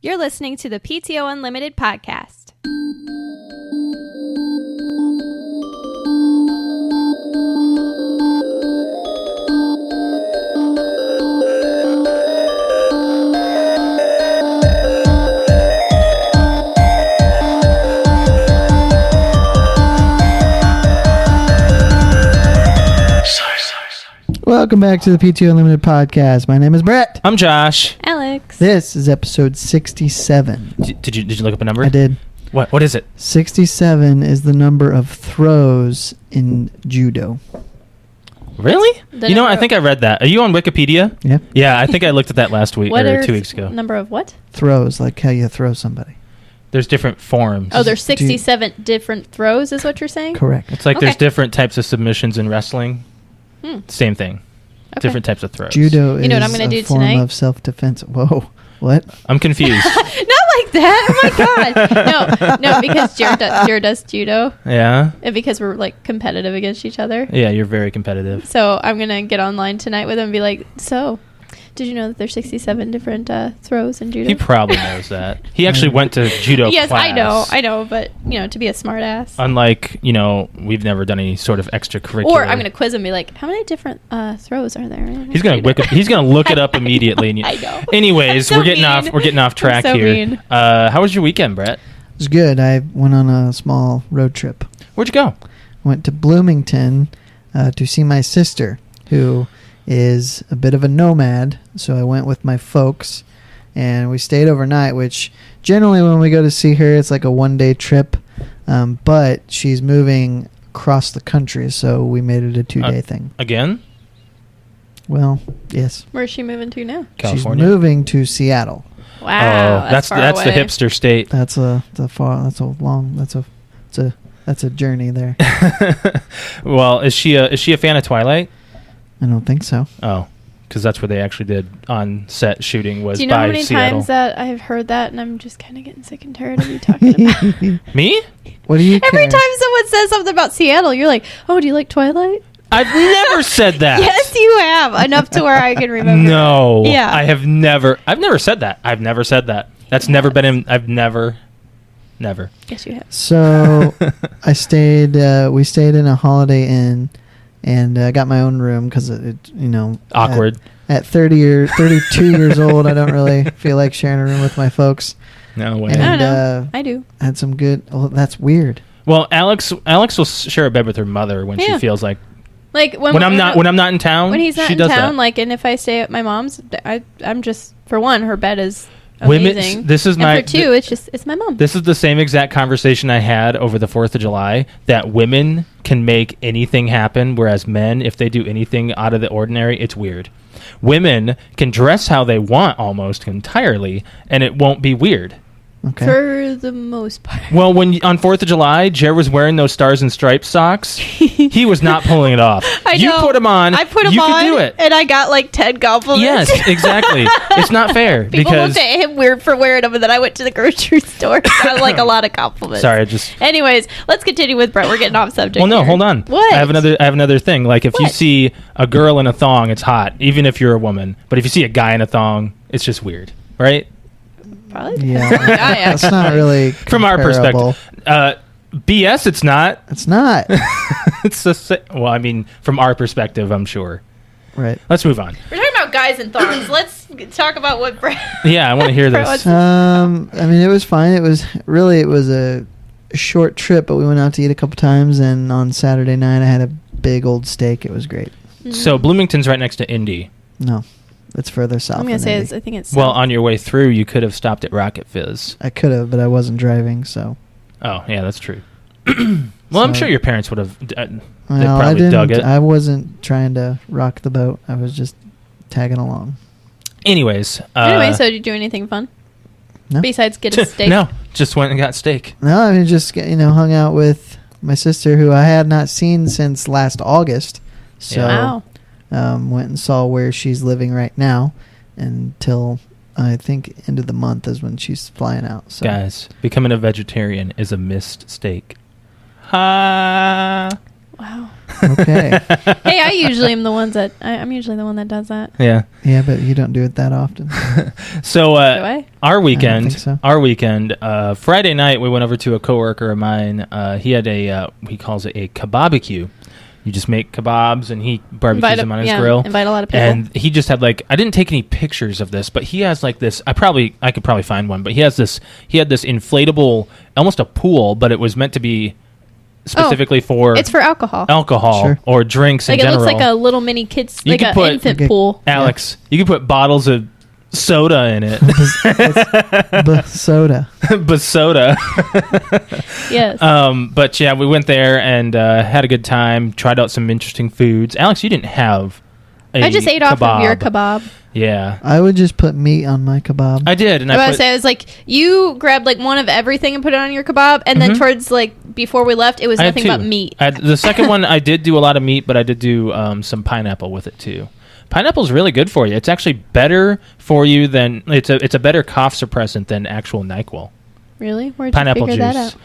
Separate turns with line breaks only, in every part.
You're listening to the PTO Unlimited podcast.
Welcome back to the PTO Unlimited podcast. My name is Brett.
I'm Josh.
Alex.
This is episode 67.
Did you look up a number?
I did.
What is it?
67 is the number of throws in judo.
Really? I think I read that. Are you on Wikipedia?
Yeah.
Yeah, I think I looked at that last week or 2 weeks ago.
Number of what?
Throws, like how you throw somebody.
There's different forms.
Oh, there's 67 different throws is what you're saying?
Correct.
It's like there's different types of submissions in wrestling. Same thing.
Okay.
Different types of throws.
Judo is
what I'm gonna do
a form
tonight?
of self-defense. Whoa. What?
I'm confused.
Not like that. Oh my god. No, because Jared does judo.
Yeah?
And because we're like competitive against each other.
Yeah, you're very competitive.
So I'm going to get online tonight with him and be like, so, did you know that there's 67 different throws in judo?
He probably knows that. He actually went to judo
Yes,
class.
I know, but, to be a smart ass.
Unlike, we've never done any sort of extracurricular.
Or I'm going to quiz him and be like, how many different throws are there?
He's gonna look it up immediately. And
I know.
Anyways,
So
we're getting off track
so
here.
mean.
How was your weekend, Brett?
It was good. I went on a small road trip.
Where'd you go?
Went to Bloomington to see my sister, who is a bit of a nomad. So I went with my folks, and we stayed overnight, which generally when we go to see her, it's like a one-day trip. But she's moving across the country, so we made it a 2-day thing.
Again?
Well, yes.
Where's she moving to now?
California.
She's moving to Seattle.
Wow.
That's
far
the
away.
hipster state.
That's a journey there.
Well, is she a fan of Twilight?
I don't think so.
Oh, because that's where they actually did on set shooting was
Do you know
by
how many
Seattle.
times that I've heard that and I'm just kind of getting sick and tired of you talking about it?
Me?
What do you
Every
care?
time someone says something about Seattle, you're like, oh, do you like Twilight?
I've never said that.
Yes, you have. Enough to where I can remember.
No.
Yeah.
I have never. I've never said that. I've never said that. That's never been in. I've never.
Yes, you have.
So we stayed in a Holiday Inn and got my own room because
Awkward.
At 32 years old, I don't really feel like sharing a room with my folks.
No way.
And,
I don't know. I do.
Had some good. Oh, that's weird.
Well, Alex will share a bed with her mother when she feels like.
Like
When I'm not in town.
When he's not
she
in
does
town,
that.
and if I stay at my mom's, I'm just, for one, her bed is
Women.
amazing.
This is
and for two, it's my mom.
This is the same exact conversation I had over the 4th of July, that women can make anything happen, whereas men, if they do anything out of the ordinary, it's weird. Women can dress how they want almost entirely, and it won't be weird.
Okay.
For the most part.
Well, on 4th of July, Jer was wearing those Stars and Stripes socks. He was not pulling it off.
I know.
You put them on.
I put them
you
on.
You could do it.
And I got like 10 compliments.
Yes, exactly. It's not fair.
People
because
looked at him weird for wearing them, and then I went to the grocery store and got like a lot of compliments.
Sorry,
Anyways, let's continue with Brett. We're getting off subject.
Well, no,
here.
hold on.
What?
I have another thing. Like if you see a girl in a thong, it's hot, even if you're a woman. But if you see a guy in a thong, it's just weird, right?
Probably.
Yeah,
Yeah,
that's not really
From our
comparable.
perspective. BS, it's not.
It's not.
It's well, I mean, from our perspective, I'm sure.
Right.
Let's move on.
We're talking about guys and thongs. Let's talk about what Brett.
Yeah, I want to hear this.
I mean, it was fine. It was a short trip, but we went out to eat a couple times, and on Saturday night I had a big old steak. It was great.
So Bloomington's right next to Indy.
No, it's further south.
I'm gonna
than
say
Indy.
I think it's.
Well, on your way through, you could have stopped at Rocket Fizz.
I could have, but I wasn't driving, so.
Oh, yeah, that's true. Well, I'm sure your parents would have. They
Well,
probably dug it.
I wasn't trying to rock the boat. I was just tagging along.
Anyways.
Anyway, so did you do anything fun?
No.
Besides get a steak?
No, just went and got steak.
No, I mean, just hung out with my sister, who I had not seen since last August. So,
Wow.
went and saw where she's living right now until I think end of the month is when she's flying out. So.
Guys, becoming a vegetarian is a missed steak. Ha!
Wow.
Okay.
Hey, I usually am the ones that I'm usually the one that does that.
Yeah.
Yeah, but you don't do it that often.
So
Do I?
our weekend,
think so.
Friday night, we went over to a coworker of mine. He had he calls it a kebabecue. You just make kebabs and he barbecues them on his grill.
Invite a lot of people.
And he just had I didn't take any pictures of this, but he has this. I could probably find one, but he had this inflatable, almost a pool, but it was meant to be specifically for.
It's for alcohol.
Sure.
Or drinks in
It
general.
looks like a little mini kids,
You
like
could
an infant pool.
Alex, you can put bottles of soda in it.
Soda.
Basoda.
Yes.
But yeah, we went there and had a good time. Tried out some interesting foods. Alex, you didn't have.
I just ate off of your kebab.
Yeah,
I would just put meat on my kebab.
I did, and
I was like, you grabbed one of everything and put it on your kebab, and then towards before we left, it was nothing but meat.
The second one, I did do a lot of meat, but I did do some pineapple with it too. Pineapple's really good for you. It's actually better for you than it's a better cough suppressant than actual NyQuil.
Really? Where'd
Pineapple
you figure
juice.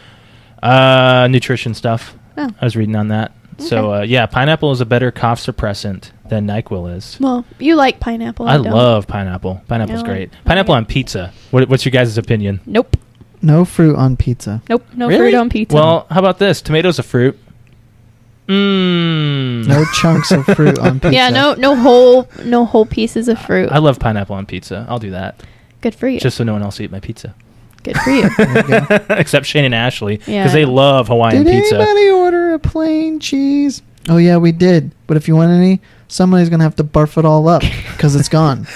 that out?
Nutrition stuff.
Oh.
I was reading on that.
Okay.
So yeah, pineapple is a better cough suppressant than NyQuil is.
Well, you like pineapple.
I
don't.
love pineapple. Pineapple's great.
I
Pineapple
like
on pizza. What's your guys' opinion?
Nope.
No fruit on pizza.
Nope. No
Really?
fruit on pizza.
Well, how about this? Tomato's a fruit.
No chunks of fruit on pizza.
yeah, no whole pieces of fruit.
I love pineapple on pizza. I'll do that.
Good for you.
Just so no one else eat my pizza.
Good for you.
Except Shane and Ashley. Because
Yeah.
they love Hawaiian
Did
pizza.
anybody order a plain cheese? Oh, yeah, we did. But if you want any, somebody's going to have to barf it all up because it's gone.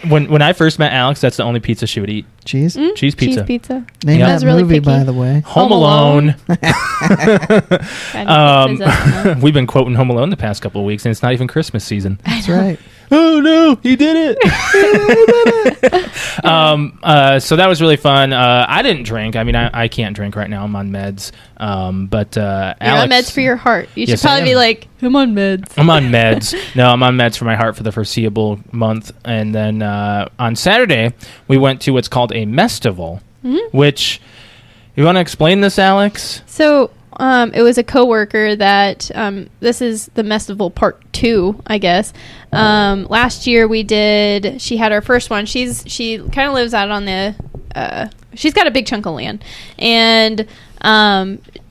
When I first met Alex, that's the only pizza she would eat.
Cheese?
Cheese pizza.
Cheese pizza.
Name
Yeah.
that
That's really
movie,
picky.
by the way.
Home Alone.
God,
We've been quoting Home Alone the past couple of weeks, and it's not even Christmas season.
That's right.
Oh no, he did it! So that was really fun. I didn't drink. I mean, I can't drink right now. I'm on meds. But
You're
Alex,
on meds for your heart. You should
Yes, I
probably be
am.
like, I'm on meds.
I'm on meds. No, I'm on meds for my heart for the foreseeable month. And then on Saturday, we went to what's called a Mestival, which you want to explain this, Alex?
So it was a coworker that this is the Mestival part 2, I guess. Last year she had her first one. She kind of lives out on the she's got a big chunk of land, and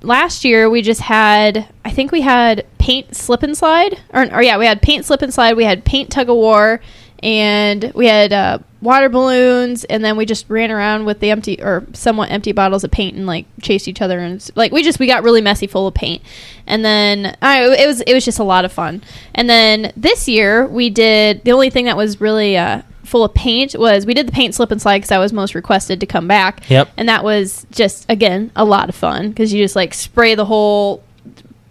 last year we just had, I think we had paint slip and slide, or yeah, we had paint slip and slide, we had paint tug of war, and we had water balloons, and then we just ran around with the empty or somewhat empty bottles of paint and chased each other, and we got really messy full of paint. And then it was just a lot of fun. And then this year we did, the only thing that was really full of paint was, we did the paint slip and slide because I was most requested to come back.
Yep.
And that was just, again, a lot of fun because you just spray the whole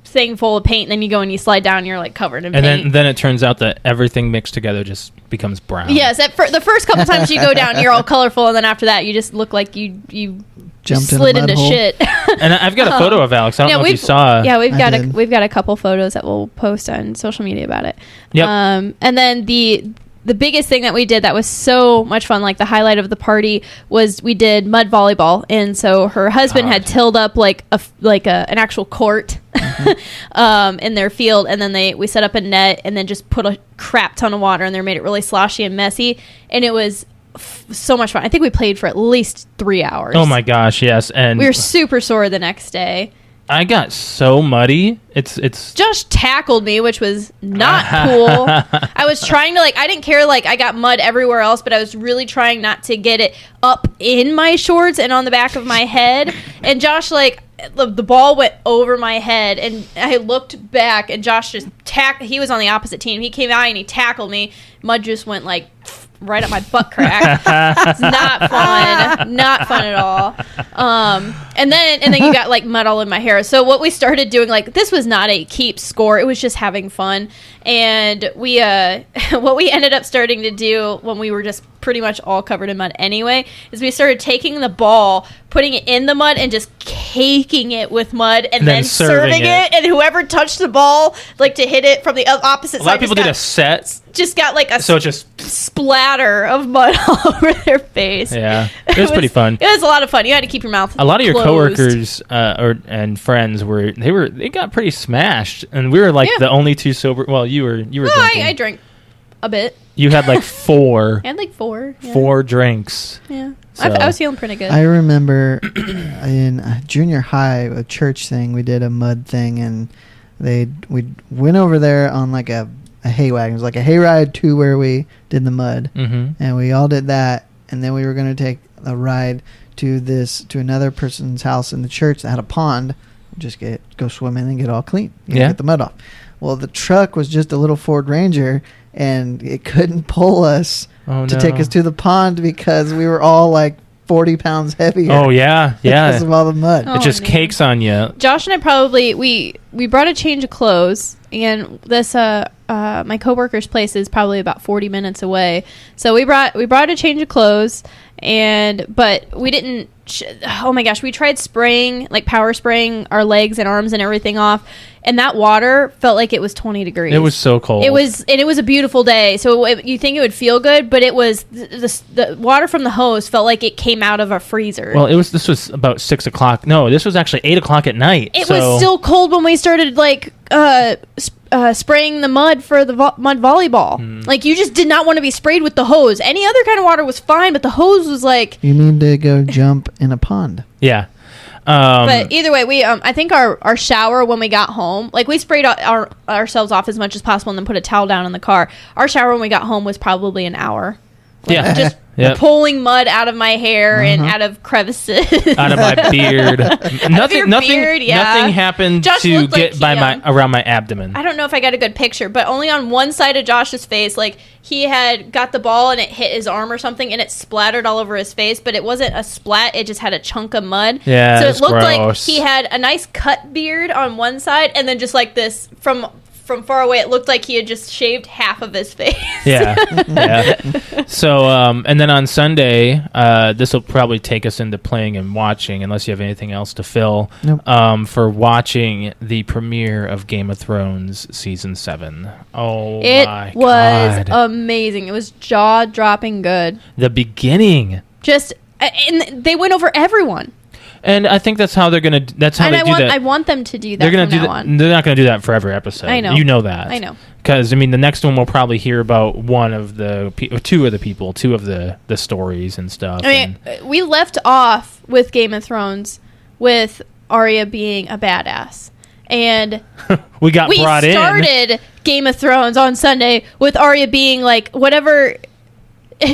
thing full of paint, and then you go and you slide down and you're covered in paint.
And then it turns out that everything mixed together just becomes brown.
Yes, the first couple times you go down, you're all colorful, and then after that, you just look like you
Jumped in a
slid
mud
into
hole.
shit.
And I've got a photo of Alex. I don't know if you saw.
Yeah, we've
I did.
got a couple photos that we'll post on social media about it.
Yep.
And then the biggest thing that we did that was so much fun, the highlight of the party, was we did mud volleyball. And so her husband had tilled up an actual court in their field, and then we set up a net and then just put a crap ton of water in there, made it really sloshy and messy, and it was so much fun. I think we played for at least 3 hours.
Oh my gosh, yes. And
we were super sore the next day.
I got so muddy. It's
Josh tackled me, which was not cool. I was trying to I didn't care, I got mud everywhere else, but I was really trying not to get it up in my shorts and on the back of my head. And Josh, the ball went over my head, and I looked back, and Josh just he was on the opposite team. He came out and he tackled me. Mud just went right up my butt crack. It's not fun at all. And then you got mud all in my hair. So what we started doing, this was not a keep score, it was just having fun. And we what we ended up starting to do when we were just pretty much all covered in mud anyway, is we started taking the ball, putting it in the mud and just caking it with mud and then serving it. And whoever touched the ball, like to hit it from the opposite side.
A lot of people did a set.
Just got like a
just
splatter of mud all over their face.
Yeah, it was pretty fun.
It was a lot of fun. You had to keep your mouth.
A lot of your
closed.
coworkers and friends they got pretty smashed, and we were like the only two sober. Well, you were. No,
I drank a bit.
You had like 4.
I had like 4. Yeah.
4 drinks.
Yeah.
So.
I was feeling pretty good.
I remember in junior high, a church thing, we did a mud thing, and we went over there on like a hay wagon. It was like a hayride to where we did the mud, and we all did that, and then we were going to take a ride to another person's house in the church that had a pond. Just go swim in and get all clean. Get the mud off. Well, the truck was just a little Ford Ranger, and it couldn't pull us to take us to the pond because we were all like 40 pounds heavier.
Oh, yeah.
Because of all the mud.
It just cakes on you.
Josh and I probably, we brought a change of clothes, and this, my coworker's place is probably about 40 minutes away. So we brought a change of clothes, but we didn't, oh my gosh, we tried spraying, like power spraying our legs and arms and everything off, and that water felt like it was 20 degrees.
It was so cold.
It was a beautiful day, so you think it would feel good, but it was the water from the hose felt like it came out of a freezer.
Well, this was about 6 o'clock. No, this was actually 8 o'clock at night.
It was still cold when we started like spraying the mud for the mud volleyball. Like, you just did not want to be sprayed with the hose. Any other kind of water was fine, but the hose was like,
you need to go jump in a pond.
Yeah.
But either way, we I think our shower when we got home, like we sprayed ourselves off as much as possible and then put a towel down in the car. Our shower when we got home was probably an hour. Like, just pulling mud out of my hair and out of crevices,
out of my beard. Nothing happened
Josh
to get like around my abdomen.
I don't know if I got a good picture, but only on one side of Josh's face. Like, he had got the ball and it hit his arm or something, and it splattered all over his face. But it wasn't a splat; it just had a chunk of mud.
Yeah,
so it looked
gross.
like he had a nice cut beard on one side, and then just like this from far away, it looked like he had just shaved half of his face.
Yeah. So, and then on Sunday, this will probably take us into playing and watching, unless you have anything else to fill, for watching the premiere of Game of Thrones Season 7. Oh, my God.
It was amazing. It was jaw-dropping good.
The beginning.
And they went over everyone.
And I think that's how they're gonna. That's how they do that.
I want them to do that.
They're gonna
from
do
now
that.
on.
They're not gonna do that for every episode.
I know.
You know that.
I know.
Because I mean, the next one we'll probably hear about two of the stories and stuff.
I mean, we left off with Game of Thrones with Arya being a badass, and
we brought in.
We started Game of Thrones on Sunday with Arya being like whatever.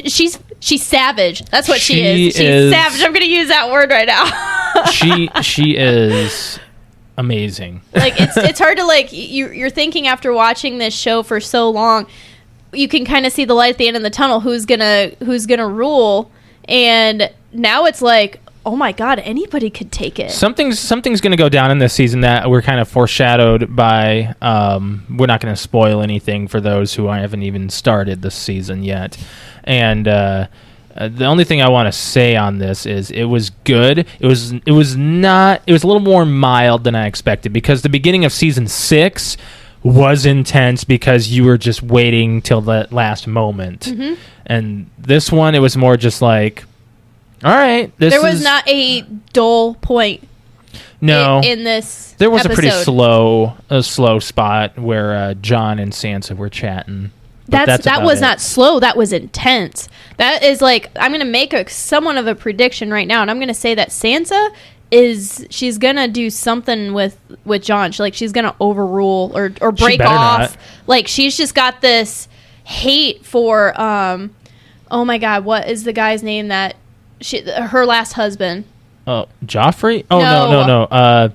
She's savage. That's what she is. She's savage. I'm going to use that word right now.
she is amazing.
Like, it's hard to, like, you're thinking after watching this show for so long, you can kind of see the light at the end of the tunnel, who's gonna rule, and now it's like, oh my God, anybody could take it.
Something's going to go down in this season that we're kind of foreshadowed by. We're not going to spoil anything for those who haven't even started this season yet. And the only thing I want to say on this is it was good. It was a little more mild than I expected, because the beginning of season 6 was intense because you were just waiting till the last moment. Mm-hmm. And this one, it was more just like, all right, there was
not a dull point.
No,
in this
there was
episode.
a pretty slow spot where Jon and Sansa were chatting.
That was not slow. That was intense. That is like, I'm going to make somewhat of a prediction right now, and I'm going to say that Sansa she's going to do something with Jon. She's going to overrule or break off. Not. Like, she's just got this hate for oh my God, what is the guy's name that her last husband?
Oh, Joffrey? Oh, no.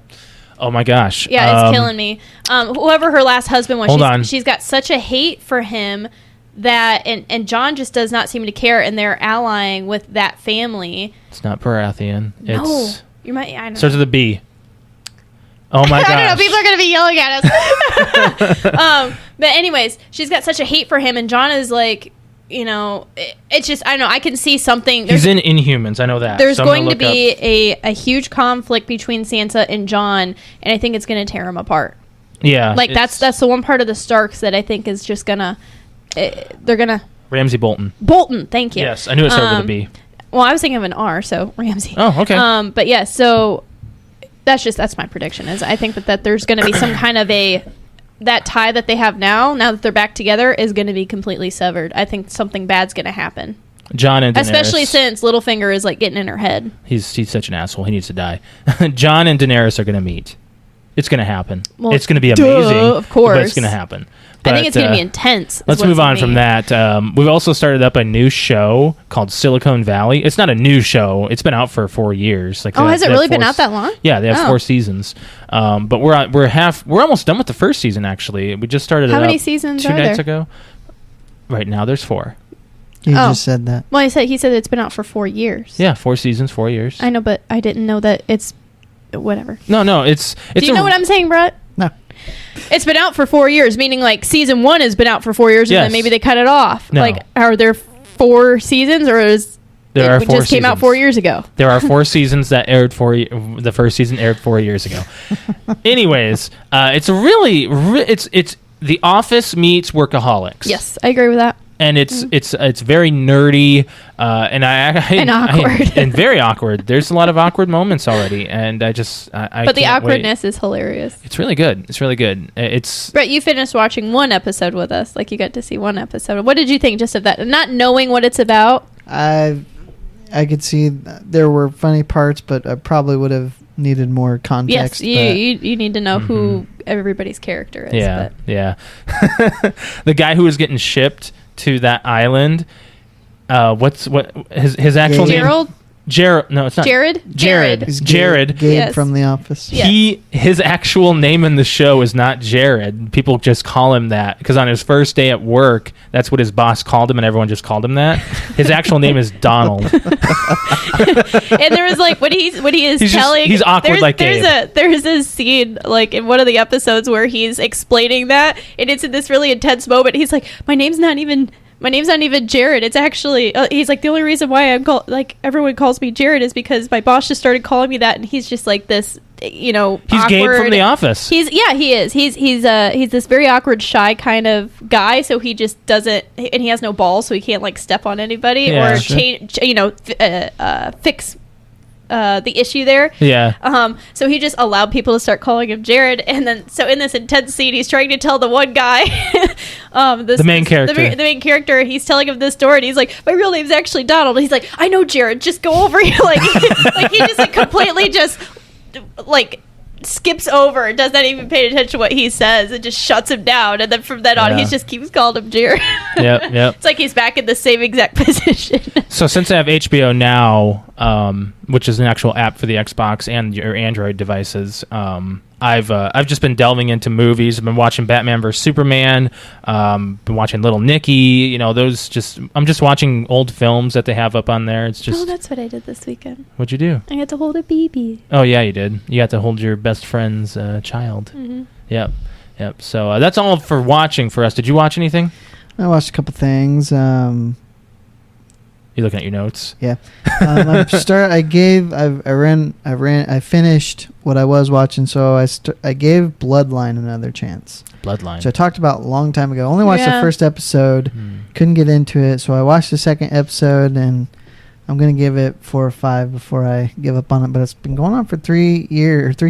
Oh my gosh.
Yeah, it's killing me. Whoever her last husband was, she's got such a hate for him that, and Jon just does not seem to care, and they're allying with that family.
It's not Baratheon.
No. I don't know.
Starts with a B. Oh my gosh.
I don't know. People are going to be yelling at us. But anyways, she's got such a hate for him, and Jon is like, it's just, I don't know, I can see something.
He's in Inhumans, I know that.
There's going to be a huge conflict between Sansa and Jon, and I think it's going to tear him apart.
Yeah.
Like, that's the one part of the Starks that I think is just going to, they're going to...
Ramsay Bolton.
Bolton, thank you.
Yes, I knew it started with a B.
Well, I was thinking of an R, so Ramsay.
Oh, okay.
But yeah, so that's my prediction, is I think that there's going to be some kind of that tie that they have now that they're back together, is going to be completely severed. I think something bad's going to happen.
Jon and Daenerys.
Especially since Littlefinger is like getting in her head.
He's such an asshole. He needs to die. Jon and Daenerys are going to meet. It's going to happen. Well, it's going to be amazing.
Of course.
But it's going to happen. But,
I think it's going to be intense.
Let's move on from that. We've also started up a new show called Silicone Valley. It's not a new show. It's been out for 4 years.
Has it really been out that long?
Yeah, they have 4 seasons. But we're almost done with the first season. Actually, we just started.
How many seasons
2 nights ago? Right now, there's 4.
You just said that.
Well, he said it's been out for 4 years.
Yeah, 4 seasons, 4 years.
I know, but I didn't know that it's whatever.
No, it's.
Do you know what I'm saying, Brett?
No.
It's been out for 4 years, meaning like season 1 has been out for 4 years, and then maybe they cut it off.
No.
Like, are there 4 seasons, or is
there are 4
just came out 4 years ago?
There are 4 seasons that aired the first season aired 4 years ago. Anyways, it's it's The Office meets Workaholics.
Yes, I agree with that.
And it's very nerdy, and
awkward,
and very awkward. There's a lot of awkward moments already, and I
but the awkwardness is hilarious.
It's really good. It's really good.
Brett, you finished watching 1 episode with us. Like, you got to see 1 episode. What did you think just of that? Not knowing what it's about.
I could see there were funny parts, but I probably would have needed more context.
Yes, you need to know who everybody's character is.
Yeah, yeah. The guy who was getting shipped to that island, his actual name? Jared. No, it's not.
Jared.
Jared.
Gabe from The Office.
Yes.
His actual name in the show is not Jared. People just call him that because on his first day at work, that's what his boss called him, and everyone just called him that. His actual name is Donald.
And there was like when he is telling,
he's awkward like Gabe.
There's this scene like in one of the episodes where he's explaining that, and it's in this really intense moment. He's like, my name's not even Jared. It's actually he's like, the only reason why I'm called, like, everyone calls me Jared is because my boss just started calling me that, and he's just like this, he's awkward.
Gabe from The Office.
He is. He's this very awkward, shy kind of guy. So he just doesn't, and he has no balls, so he can't like step on anybody or change, fix the issue there.
Yeah.
So he just allowed people to start calling him Jared, and then so in this intense scene, he's trying to tell the one guy, the main character, he's telling him this story, and he's like, my real name's actually Donald. And he's like, I know, Jared, just go over here. Like, like he just like completely just like skips over, does not even pay attention to what he says, and just shuts him down. And then from then on, he just keeps calling him Jared.
Yep.
It's like he's back in the same exact position.
So since I have HBO Now, which is an actual app for the Xbox and your Android devices, I've just been delving into movies. I've been watching Batman vs Superman. Been watching Little Nicky. I'm just watching old films that they have up on there. It's just.
That's what I did this weekend.
What'd you do?
I had to hold a baby. Oh
yeah, you did. You got to hold your best friend's child.
Mm-hmm.
Yep. So that's all for watching for us. Did you watch anything?
I watched a couple things.
You looking at your notes?
Yeah. I finished what I was watching, so I gave Bloodline another chance.
Bloodline.
So I talked about a long time ago. Only watched the first episode. Couldn't get into it, so I watched the second episode, and I'm going to give it 4 or 5 before I give up on it. But it's been going on for 3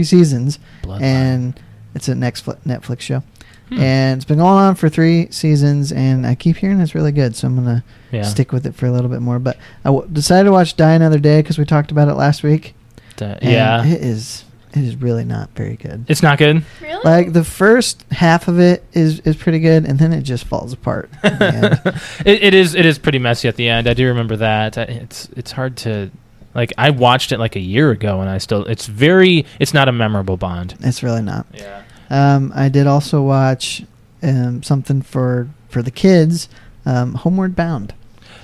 seasons,
Bloodline.
And it's a Netflix show. And it's been going on for 3 seasons, and I keep hearing it's really good, so I'm going to stick with it for a little bit more. But I decided to watch Die Another Day because we talked about it last week. It is really not very good.
It's not good?
Really?
Like, the first half of it is pretty good, and then it just falls apart at the end.
It is pretty messy at the end. I do remember that. It's hard to... Like, I watched it like a year ago, and it's not a memorable Bond.
It's really not.
Yeah.
I did also watch something for the kids, Homeward Bound.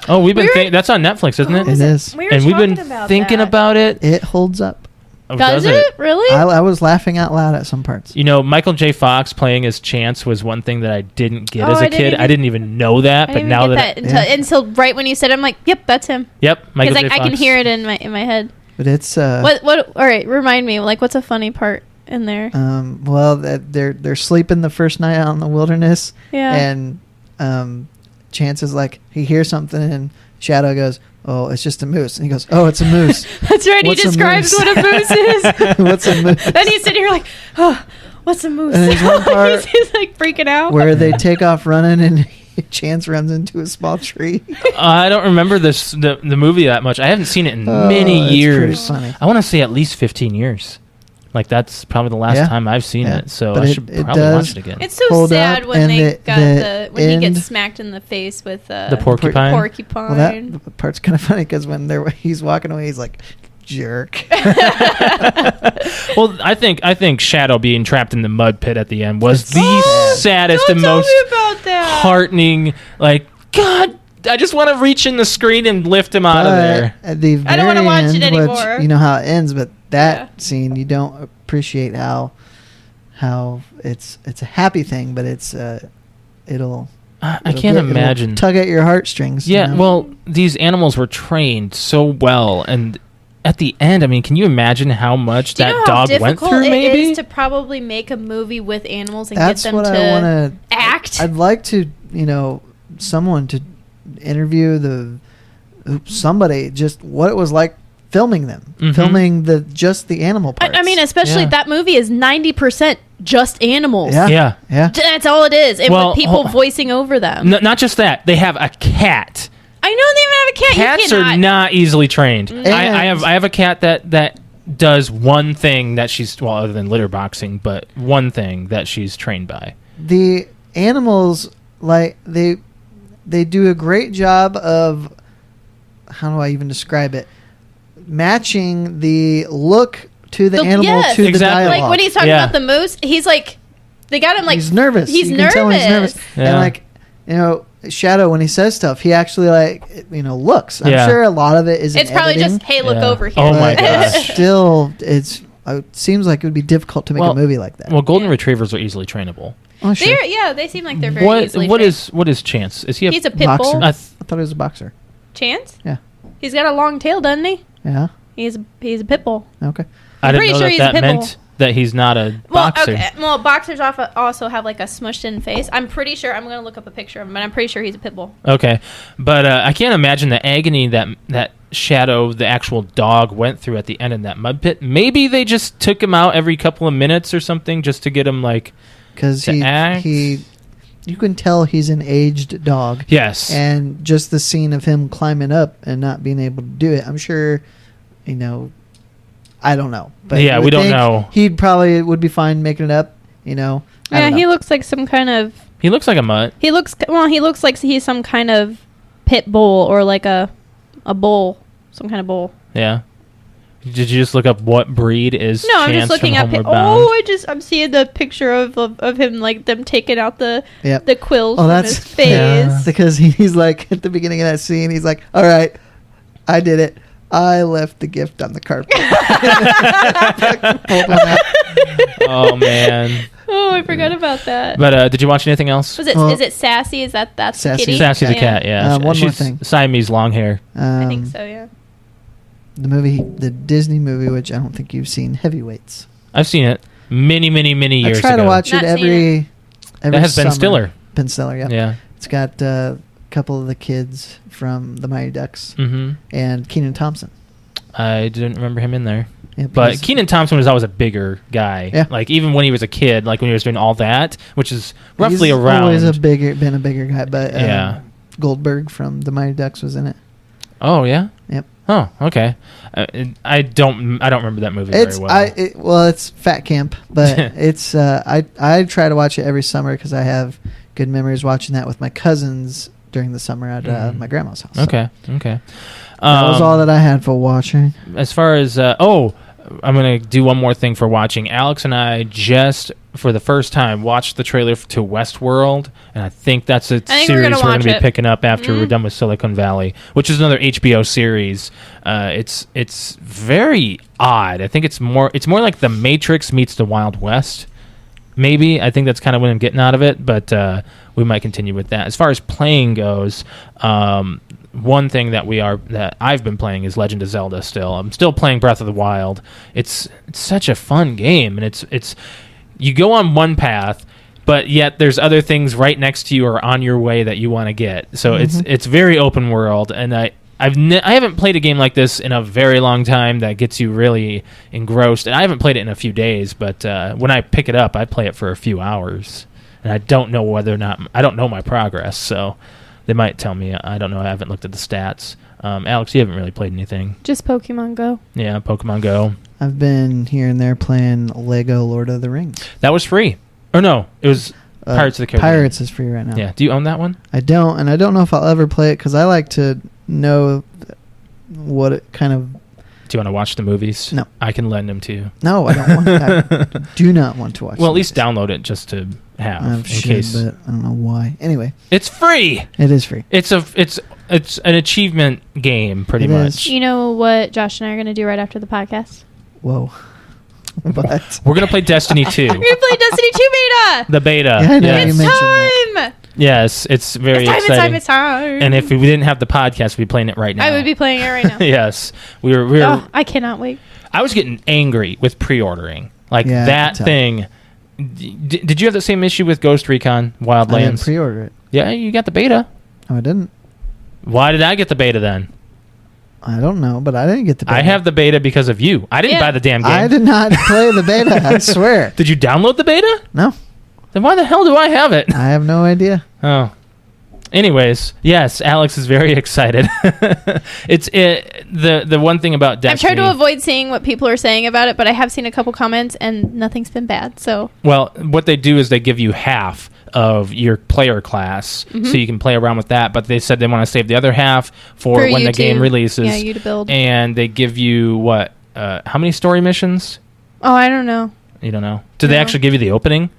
Oh, that's on Netflix, isn't it?
It is.
We've been thinking about it.
It holds up.
Does it really?
I was laughing out loud at some parts.
You know, Michael J. Fox playing as Chance was one thing that I didn't get as a kid. I didn't even know that, but now that
until right when you said it, I'm like, yep, that's him.
Yep, Michael J.
Because
Fox.
I can hear it in my head.
But it's
what? All right, remind me. Like, what's a funny part in there?
Well, they're sleeping the first night out in the wilderness.
Yeah.
And Chance is like, he hears something, and Shadow goes, "Oh, it's just a moose." And he goes, "Oh, it's a moose."
That's right. He describes what a moose is.
What's a moose?
Then he's sitting here like, "Oh, what's a moose?"
And there's one part
he's like freaking out
where they take off running, and Chance runs into a small tree.
I don't remember the movie that much. I haven't seen it in many years.
Funny.
I want to say at least 15 years. Like, that's probably the last time I've seen it, so I should probably watch it again.
It's so sad when he gets smacked in the face with
the porcupine.
Well, that part's kind of funny because when he's walking away, he's like, jerk.
Well, I think Shadow being trapped in the mud pit at the end was the saddest and most heartening. Like, God, I just want to reach in the screen and lift him out of there.
At the very
I don't want to watch it anymore.
You know how it ends, but that scene, you don't appreciate how it's a happy thing, but it's it'll
I can't imagine.
Tug at your heartstrings.
Yeah,
you know?
well, these animals were trained so well, and at the end, I mean, can you imagine how much that dog went through? Maybe
it is to probably make a movie with animals and
That's
get them
what
to
I wanna,
act.
I'd like to, someone to interview somebody just what it was like filming them, filming the animal parts.
I mean, especially that movie is 90% just animals.
Yeah.
That's all it is. And with people voicing over them.
Not just that, they have a cat.
I know they even have a cat.
Cats are not easily trained. I have a cat that does one thing that she's, well, other than litter boxing, but one thing that she's trained by.
The animals, like, they do a great job of, how do I even describe it? Matching the look to the animal to the dialogue.
Like when he's talking about the moose, he's like, they got him like,
he's nervous.
He's
you
nervous.
Can tell he's nervous.
Yeah.
And Shadow, when he says stuff, he actually looks. I'm sure a lot of it is.
It's probably
editing,
just, hey, look over here.
Oh my gosh!
Still, it seems like it would be difficult to make a movie like that.
Well, golden retrievers are easily trainable.
Oh, sure.
They seem like they're very easily trained.
What is Chance? Is he
He's a pit
boxer?
bull.
I thought he was a boxer.
Chance?
Yeah.
He's got a long tail, doesn't he?
Yeah.
He's a pit bull.
Okay.
I didn't know that meant that he's not a boxer.
Okay. Well, boxers also have like a smushed in face. I'm pretty sure. I'm going to look up a picture of him, but I'm pretty sure he's a pit bull.
Okay. But I can't imagine the agony that Shadow, the actual dog, went through at the end in that mud pit. Maybe they just took him out every couple of minutes or something just to get him, like,
because you can tell he's an aged dog.
Yes.
And just the scene of him climbing up and not being able to do it, I'm sure, I don't know. But
yeah, we don't know.
He probably would be fine making it up,
Yeah, he looks like some kind of...
He looks like a mutt.
He looks like he's some kind of pit bull or like a bull, some kind of bull.
Yeah. Did you just look up what breed is?
No,
Chance
I'm just looking up. I'm seeing the picture of him, like them taking out the quills from his face.
Yeah. Because he's like at the beginning of that scene, he's like, "All right, I did it. I left the gift on the carpet."
Oh man.
Oh, I forgot about that.
But did you watch anything else?
Is it Sassy? Is that's
Sassy?
Kitty?
Sassy's a cat. Yeah.
One more thing.
Siamese long hair.
I think so. Yeah.
The Disney movie, which I don't think you've seen, Heavyweights.
I've seen it many years ago.
I try to watch it every
that has
summer.
Ben Stiller.
Ben Stiller, yeah.
Yeah.
It's got a couple of the kids from the Mighty Ducks and Kenan Thompson.
I didn't remember him in there.
Yeah,
but Kenan Thompson was always a bigger guy.
Yeah.
Like, even when he was a kid, like when he was doing All That, which is roughly
he's
around...
always been a bigger guy, but Goldberg from the Mighty Ducks was in it.
Oh, yeah?
Yep.
Oh, okay. I don't remember that movie very well.
It's Fat Camp, but it's I try to watch it every summer because I have good memories watching that with my cousins during the summer at my grandma's house.
Okay.
That was all that I had for watching.
As far as I'm gonna do one more thing for watching. Alex and I just, for the first time, watched the trailer to Westworld, and I think that's a series we're gonna be picking up after we're done with Silicone Valley, which is another HBO series. It's very odd. I think it's more like The Matrix meets the Wild West. Maybe. I think that's kind of what I'm getting out of it, but we might continue with that. As far as playing goes, one thing that I've been playing is Legend of Zelda still. I'm still playing Breath of the Wild. It's such a fun game, and it's you go on one path, but yet there's other things right next to you or on your way that you want to get. So it's very open world, and I haven't played a game like this in a very long time that gets you really engrossed. And I haven't played it in a few days, but when I pick it up, I play it for a few hours. And I don't know whether or not... I don't know my progress, so they might tell me. I don't know. I haven't looked at the stats. Alex, you haven't really played anything.
Just Pokemon Go.
Yeah, Pokemon Go.
I've been here and there playing Lego Lord of the Rings.
That was free. Or no, it was Pirates of the Caribbean.
Pirates is free right now.
Yeah. Do you own that one?
I don't, and I don't know if I'll ever play it because I like to know what it kind of...
Do you want to watch the movies?
No.
I can lend them to you.
No, I don't want I do not want to watch
Well, at least download it just to have in case.
But I don't know why. Anyway.
It's free!
It is free.
It's an achievement game, pretty much.
You know what Josh and I are going to do right after the podcast?
Whoa. What?
We're going to play Destiny 2.
We're going to play Destiny 2 beta!
The beta.
Yeah, I know
Yes.
you mentioned
Time!
Yes, it's very exciting.
It's time.
And if we didn't have the podcast, we'd be playing it right now.
I would be playing it right now.
Yes. We were
Oh, I cannot wait.
I was getting angry with pre-ordering. Like
Yeah,
that thing. Did you have the same issue with Ghost Recon
I
Wildlands?
didn't pre-order it.
Yeah, you got the beta.
No, I didn't.
Why did I get the beta then?
I don't know, but I didn't get the beta.
I have the beta because of you. I didn't buy the damn game.
I did not play the beta, I swear.
Did you download the beta?
No.
Then why the hell do I have it?
I have no idea.
Oh. Anyways, yes, Alex is very excited. The one thing about Destiny.
I've tried to avoid seeing what people are saying about it, but I have seen a couple comments and nothing's been bad. So
well, what they do is they give you half of your player class, so you can play around with that. But they said they want to save the other half for when the game releases.
Yeah, you to build.
And they give you what? How many story missions?
Oh, I don't know.
You don't know? Did they actually give you the opening?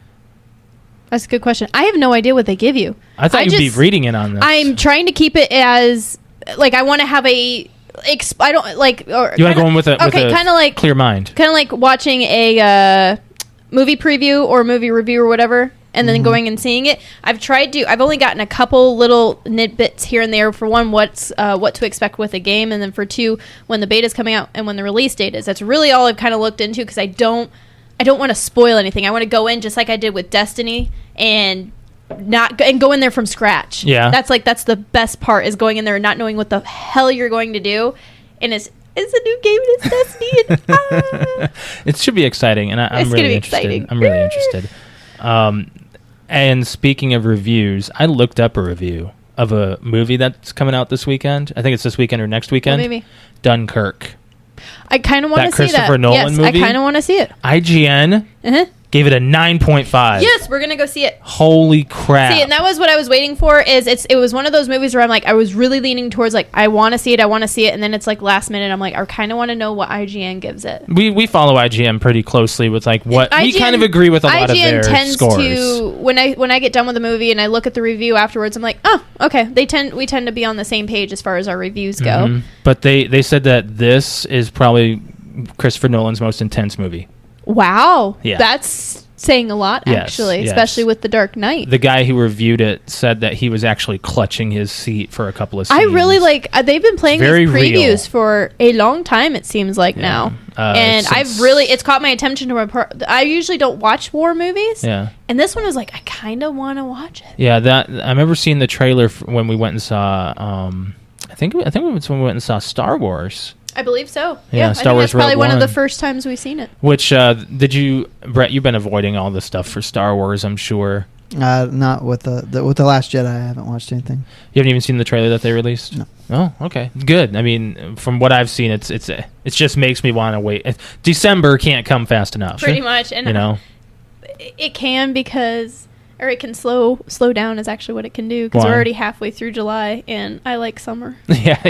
That's a good question. I have no idea what they give you.
I thought you'd be reading it on this.
I'm trying to keep it as like I want to have a. I don't like. Or
you want to go in with a
kind of like
clear mind.
Kind of like watching a movie preview or movie review or whatever, and then going and seeing it. I've only gotten a couple little nitbits here and there. For one, what to expect with a game, and then for two, when the beta's coming out and when the release date is. That's really all I've kind of looked into because I don't want to spoil anything. I want to go in just like I did with Destiny and go in there from scratch.
Yeah,
that's the best part is going in there and not knowing what the hell you're going to do, and it's a new game and it's Destiny. And,
It should be exciting, and I'm really interested.
Exciting.
I'm really interested. And speaking of reviews, I looked up a review of a movie that's coming out this weekend. I think it's this weekend or next weekend.
Well, maybe
Dunkirk.
I kind of want to see that.
Christopher Nolan movie?
I kind of want to see it.
IGN gave it a 9.5.
Yes, we're gonna go see it.
Holy crap!
See, and that was what I was waiting for. It was one of those movies where I'm like, I was really leaning towards like, I want to see it, and then it's like last minute, I'm like, I kind of want to know what IGN gives it.
We follow IGN pretty closely with like what IGN, we kind of agree with a lot of their
tends
scores.
To when I get done with the movie and I look at the review afterwards, I'm like, oh, okay. We tend to be on the same page as far as our reviews go.
But they said that this is probably Christopher Nolan's most intense movie.
Wow.
Yeah.
That's saying a lot, actually, especially with The Dark Knight.
The guy who reviewed it said that he was actually clutching his seat for a couple of scenes.
I really like... they've been playing these previews
real.
For a long time, it seems like now. And it's caught my attention to my part. I usually don't watch war movies.
Yeah.
And this one was like, I kind of want to watch it.
Yeah, I remember seeing the trailer when we went and saw... I think it was when we went and saw Star Wars.
I believe so.
Yeah,
Star Wars. That's probably
Rogue
one of the
One.
first times we've seen it.
Which Brett? You've been avoiding all the stuff for Star Wars, I'm sure.
Not with the Last Jedi. I haven't watched anything.
You haven't even seen the trailer that they released?
No.
Oh, okay, good. I mean, from what I've seen, it just makes me want to wait. December can't come fast enough.
Pretty much, and
you know,
it can because Or it can slow down is actually what it can do, because we're already halfway through July, and I like summer.
Yeah.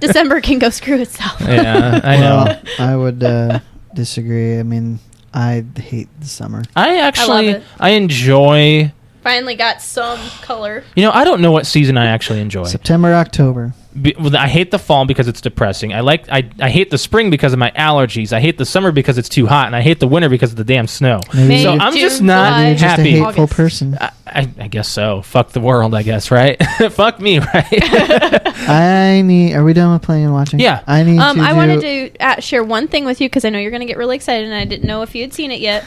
December can go screw itself.
Yeah, I know.
Well, I would disagree. I mean, I hate the summer.
I
love it.
enjoy...
Finally got some color.
I don't know what season I actually enjoy.
September, October.
I hate the fall because it's depressing. I hate the spring because of my allergies. I hate the summer because it's too hot, and I hate the winter because of the damn snow.
Maybe
So
you're
I'm just
June,
not
July,
just a
happy.
hateful
August.
person.
I guess so. Fuck the world, I guess, right? Fuck me, right?
Are we done with playing and watching?
Yeah.
I need to
I wanted to share one thing with you, because I know you're going to get really excited, and I didn't know if you had seen it yet.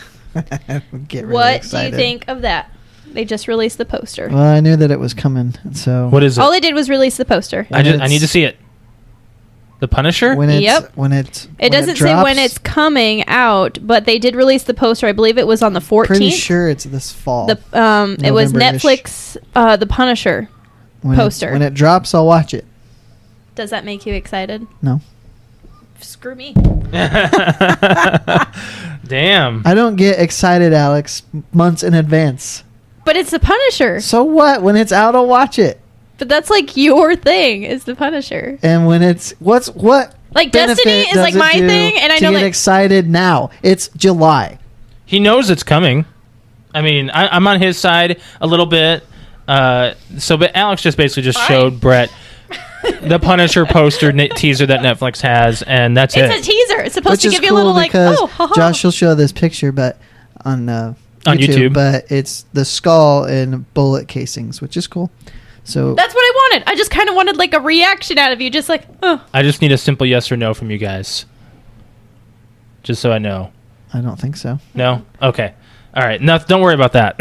get really
What
excited.
do you think of that? They just released the poster.
Well, I knew that it was coming, so
What is it?
All they did was release the poster.
I need to see it. The Punisher?
when it's
Yep.
it
Doesn't say when
drops,
it's coming out, but they did release the poster. I believe it was on the 14th.
Pretty sure it's this fall.
It was
November-ish.
Netflix, The Punisher poster.
When it drops, I'll watch it.
Does that make you excited?
No,
Screw me.
Damn.
I don't get excited, Alex, months in advance.
But it's The Punisher.
So what? When it's out, I'll watch it.
But that's like your thing, is The Punisher.
And when it's what
Like
benefit
Destiny is
does
like
it
my
do
thing, and I
to
know
get
like
excited now. It's July.
He knows it's coming. I mean, I'm on his side a little bit. But Alex just basically showed Brett the Punisher poster teaser that Netflix has, and that's
it's a teaser. It's supposed
Which
to
is
give you a
cool
little like,
because
oh, haha.
Josh will show this picture, but on
YouTube.
But it's the skull and bullet casings, which is cool. So
That's what I wanted. I just kind of wanted like a reaction out of you, just like, oh.
I just need a simple yes or no from you guys. Just so I know.
I don't think so.
No? Okay. All right. No, don't worry about that.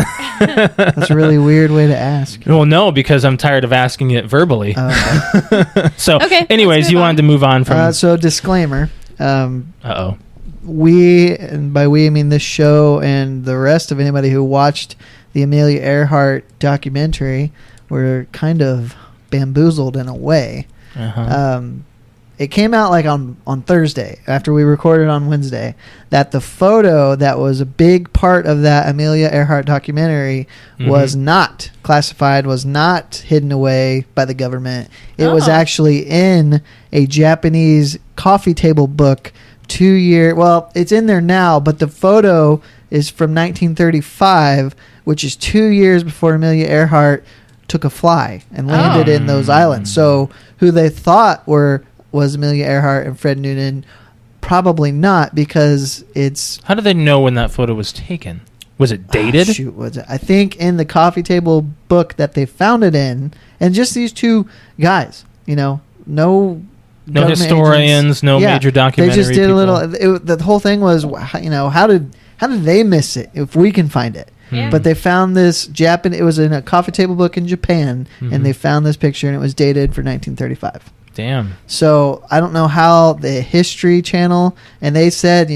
That's a really weird way to ask.
Well, no, because I'm tired of asking it verbally.
Okay.
So,
Okay,
anyways,
let's
you
move
wanted to move on from...
So disclaimer.
Uh-oh.
And by we I mean this show and the rest of anybody who watched the Amelia Earhart documentary were kind of bamboozled in a way.
Uh-huh.
It came out like on Thursday after we recorded on Wednesday that the photo that was a big part of that Amelia Earhart documentary was not classified, was not hidden away by the government. It was actually in a Japanese coffee table book 2 year. Well, it's in there now, but the photo is from 1935, which is 2 years before Amelia Earhart took a fly and landed in those islands. So who they thought was Amelia Earhart and Fred Noonan, probably not, because it's...
How do they know when that photo was taken? Was it dated?
Was it? I think in the coffee table book that they found it in, and just these two guys, no government
historians,
agents.
no major documentary
They just did
people.
a little... the whole thing was, how did they miss it if we can find it?
Yeah.
But they found this Japan. It was in a coffee table book in Japan, and they found this picture, and it was dated for 1935.
Damn.
So I don't know how the History Channel, and they said,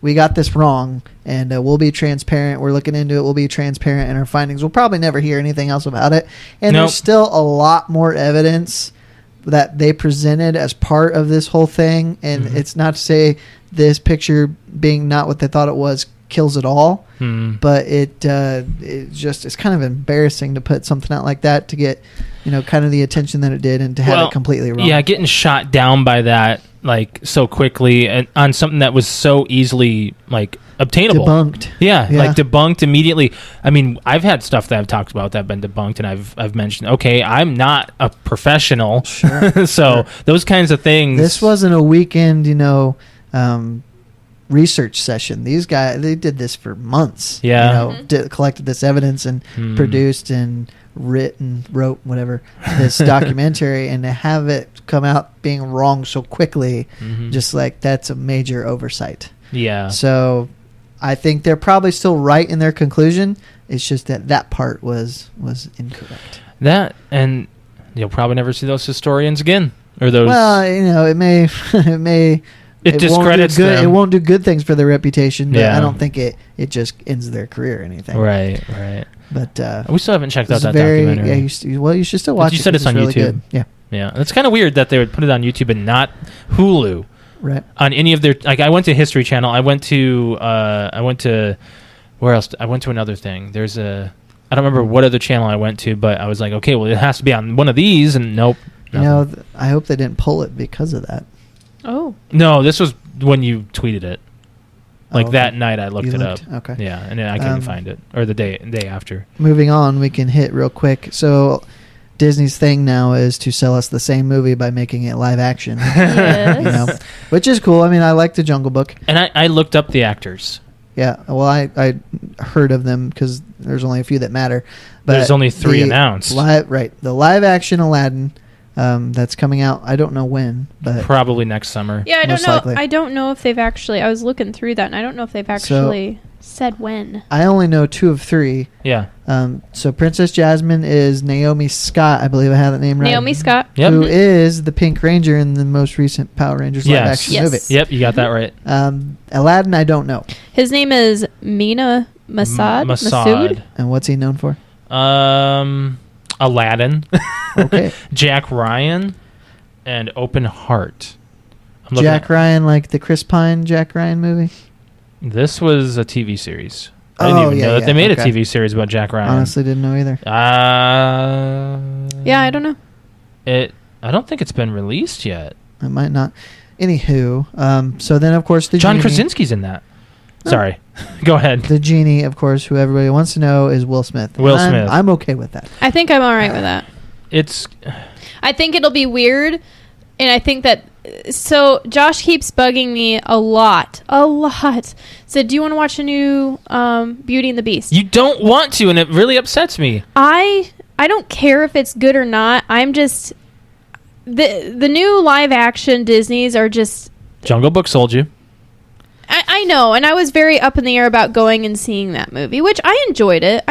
we got this wrong, and we'll be transparent. We're looking into it. We'll be transparent in our findings. We'll probably never hear anything else about it. And
Nope.
there's still a lot more evidence that they presented as part of this whole thing. And it's not to say this picture being not what they thought it was kills it all, but it's kind of embarrassing to put something out like that to get kind of the attention that it did, and to have it completely wrong.
Yeah, getting shot down by that like so quickly and on something that was so easily like obtainable.
Debunked.
Yeah, like debunked immediately. I mean, I've had stuff that I've talked about that have been debunked, and I've mentioned, okay, I'm not a professional.
Sure.
So those kinds of things.
This wasn't a weekend, research session. These guys, they did this for months.
Yeah.
Collected this evidence and produced and wrote whatever this documentary, and to have it come out being wrong so quickly, just like that's a major oversight.
Yeah.
So I think they're probably still right in their conclusion. It's just that part was incorrect.
That, and you'll probably never see those historians again, or those.
Well, it may
it discredits
won't do good.
them.
It won't do good things for their reputation, but
Yeah.
I don't think it just ends their career or anything.
Right.
But
We still haven't checked out
it's
that
documentary.
documentary.
Yeah, you should still watch it.
You said it's on
really
YouTube.
good. Yeah.
Yeah, it's kind of weird that they would put it on YouTube and not Hulu.
Right.
On any of their, like, I went to History Channel. I went to where else? I went to another thing. There's a, I don't remember what other channel I went to, but I was like, okay, well, it has to be on one of these, and nope.
You know, I hope they didn't pull it because of that.
Oh.
No, this was when you tweeted it. Like
Oh,
that night, I looked it up.
Okay.
Yeah, and then I couldn't find it, or the day after.
Moving on, we can hit real quick. So, Disney's thing now is to sell us the same movie by making it live action.
Yes.
You know, which is cool. I mean, I like the Jungle Book.
And I looked up the actors.
Yeah, well, I heard of them because there's only a few that matter. But
There's only 3
the
announced.
The live action Aladdin that's coming out. I don't know when, but
Probably next summer.
Yeah, I don't
Most
know.
likely.
I don't know if they've actually. I was looking through that, and I don't know if they've actually said when.
I only know 2 of 3.
Yeah.
So Princess Jasmine is Naomi Scott. I believe I have that name right.
Naomi Scott.
Yep.
Who is the Pink Ranger in the most recent Power Rangers live
Yes.
action
Yes.
movie.
Yep, you got that right.
Aladdin, I don't know.
His name is Mina Masood.
Masood.
And what's he known for?
Aladdin.
Okay.
Jack Ryan and Open Heart.
Jack Ryan, like the Chris Pine Jack Ryan movie?
This was a TV series. I didn't even know that they made a TV series about Jack Ryan.
Honestly, didn't know either.
Yeah, I don't know.
I don't think it's been released yet.
It might not. Anywho, so then, of course, the
John
genie,
Krasinski's in that. Sorry. Go ahead.
the genie, of course, who everybody wants to know is Will Smith.
Will
And
Smith.
I'm okay with that.
I think I'm all right with that. I think it'll be weird, and I think that. So Josh keeps bugging me a lot. Said, do you want to watch a new Beauty and the Beast?
You don't want to, and it really upsets me.
I don't care if it's good or not. I'm just the new live action Disneys are just.
Jungle Book sold you.
I know, and I was very up in the air about going and seeing that movie, which I enjoyed it,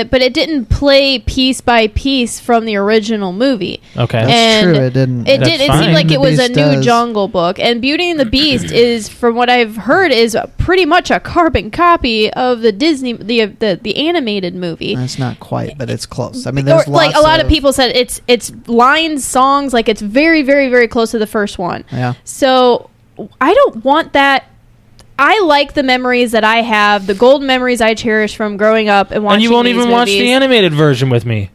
but it didn't play piece by piece from the original movie.
Okay.
That's
And
true. It didn't.
It
That's
did. It
fine.
seemed like
The
it was a
Beast
new
does.
Jungle Book, and Beauty and the Beast is, from what I've heard, is pretty much a carbon copy of the Disney the animated movie.
That's not quite, but it's close. I mean, there's
Or, like
lots
a lot of people said, it's lines, songs, like it's very, very, very close to the first one.
Yeah.
So I don't want that. I like the memories that I have, the golden memories I cherish from growing up and watching.
And you won't
these
even watch the
movies.
animated version with me.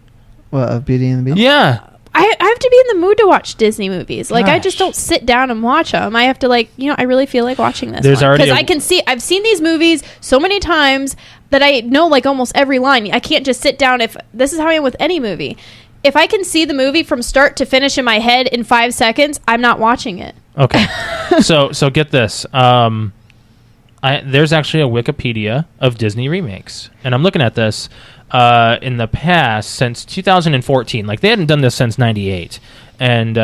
What, of Beauty and the Beast?
Yeah.
I have to be in the mood to watch Disney movies. Like, I just
Gosh.
don't sit down and watch them. I have to, like, I really feel like watching this.
There's already
because I've seen these movies so many times that I know like almost every line. I can't just sit down. If this is how I am with any movie, if I can see the movie from start to finish in my head in 5 seconds, I'm not watching it.
Okay. so get this. There's actually a Wikipedia of Disney remakes, and I'm looking at this in the past since 2014. Like, they hadn't done this since '98, and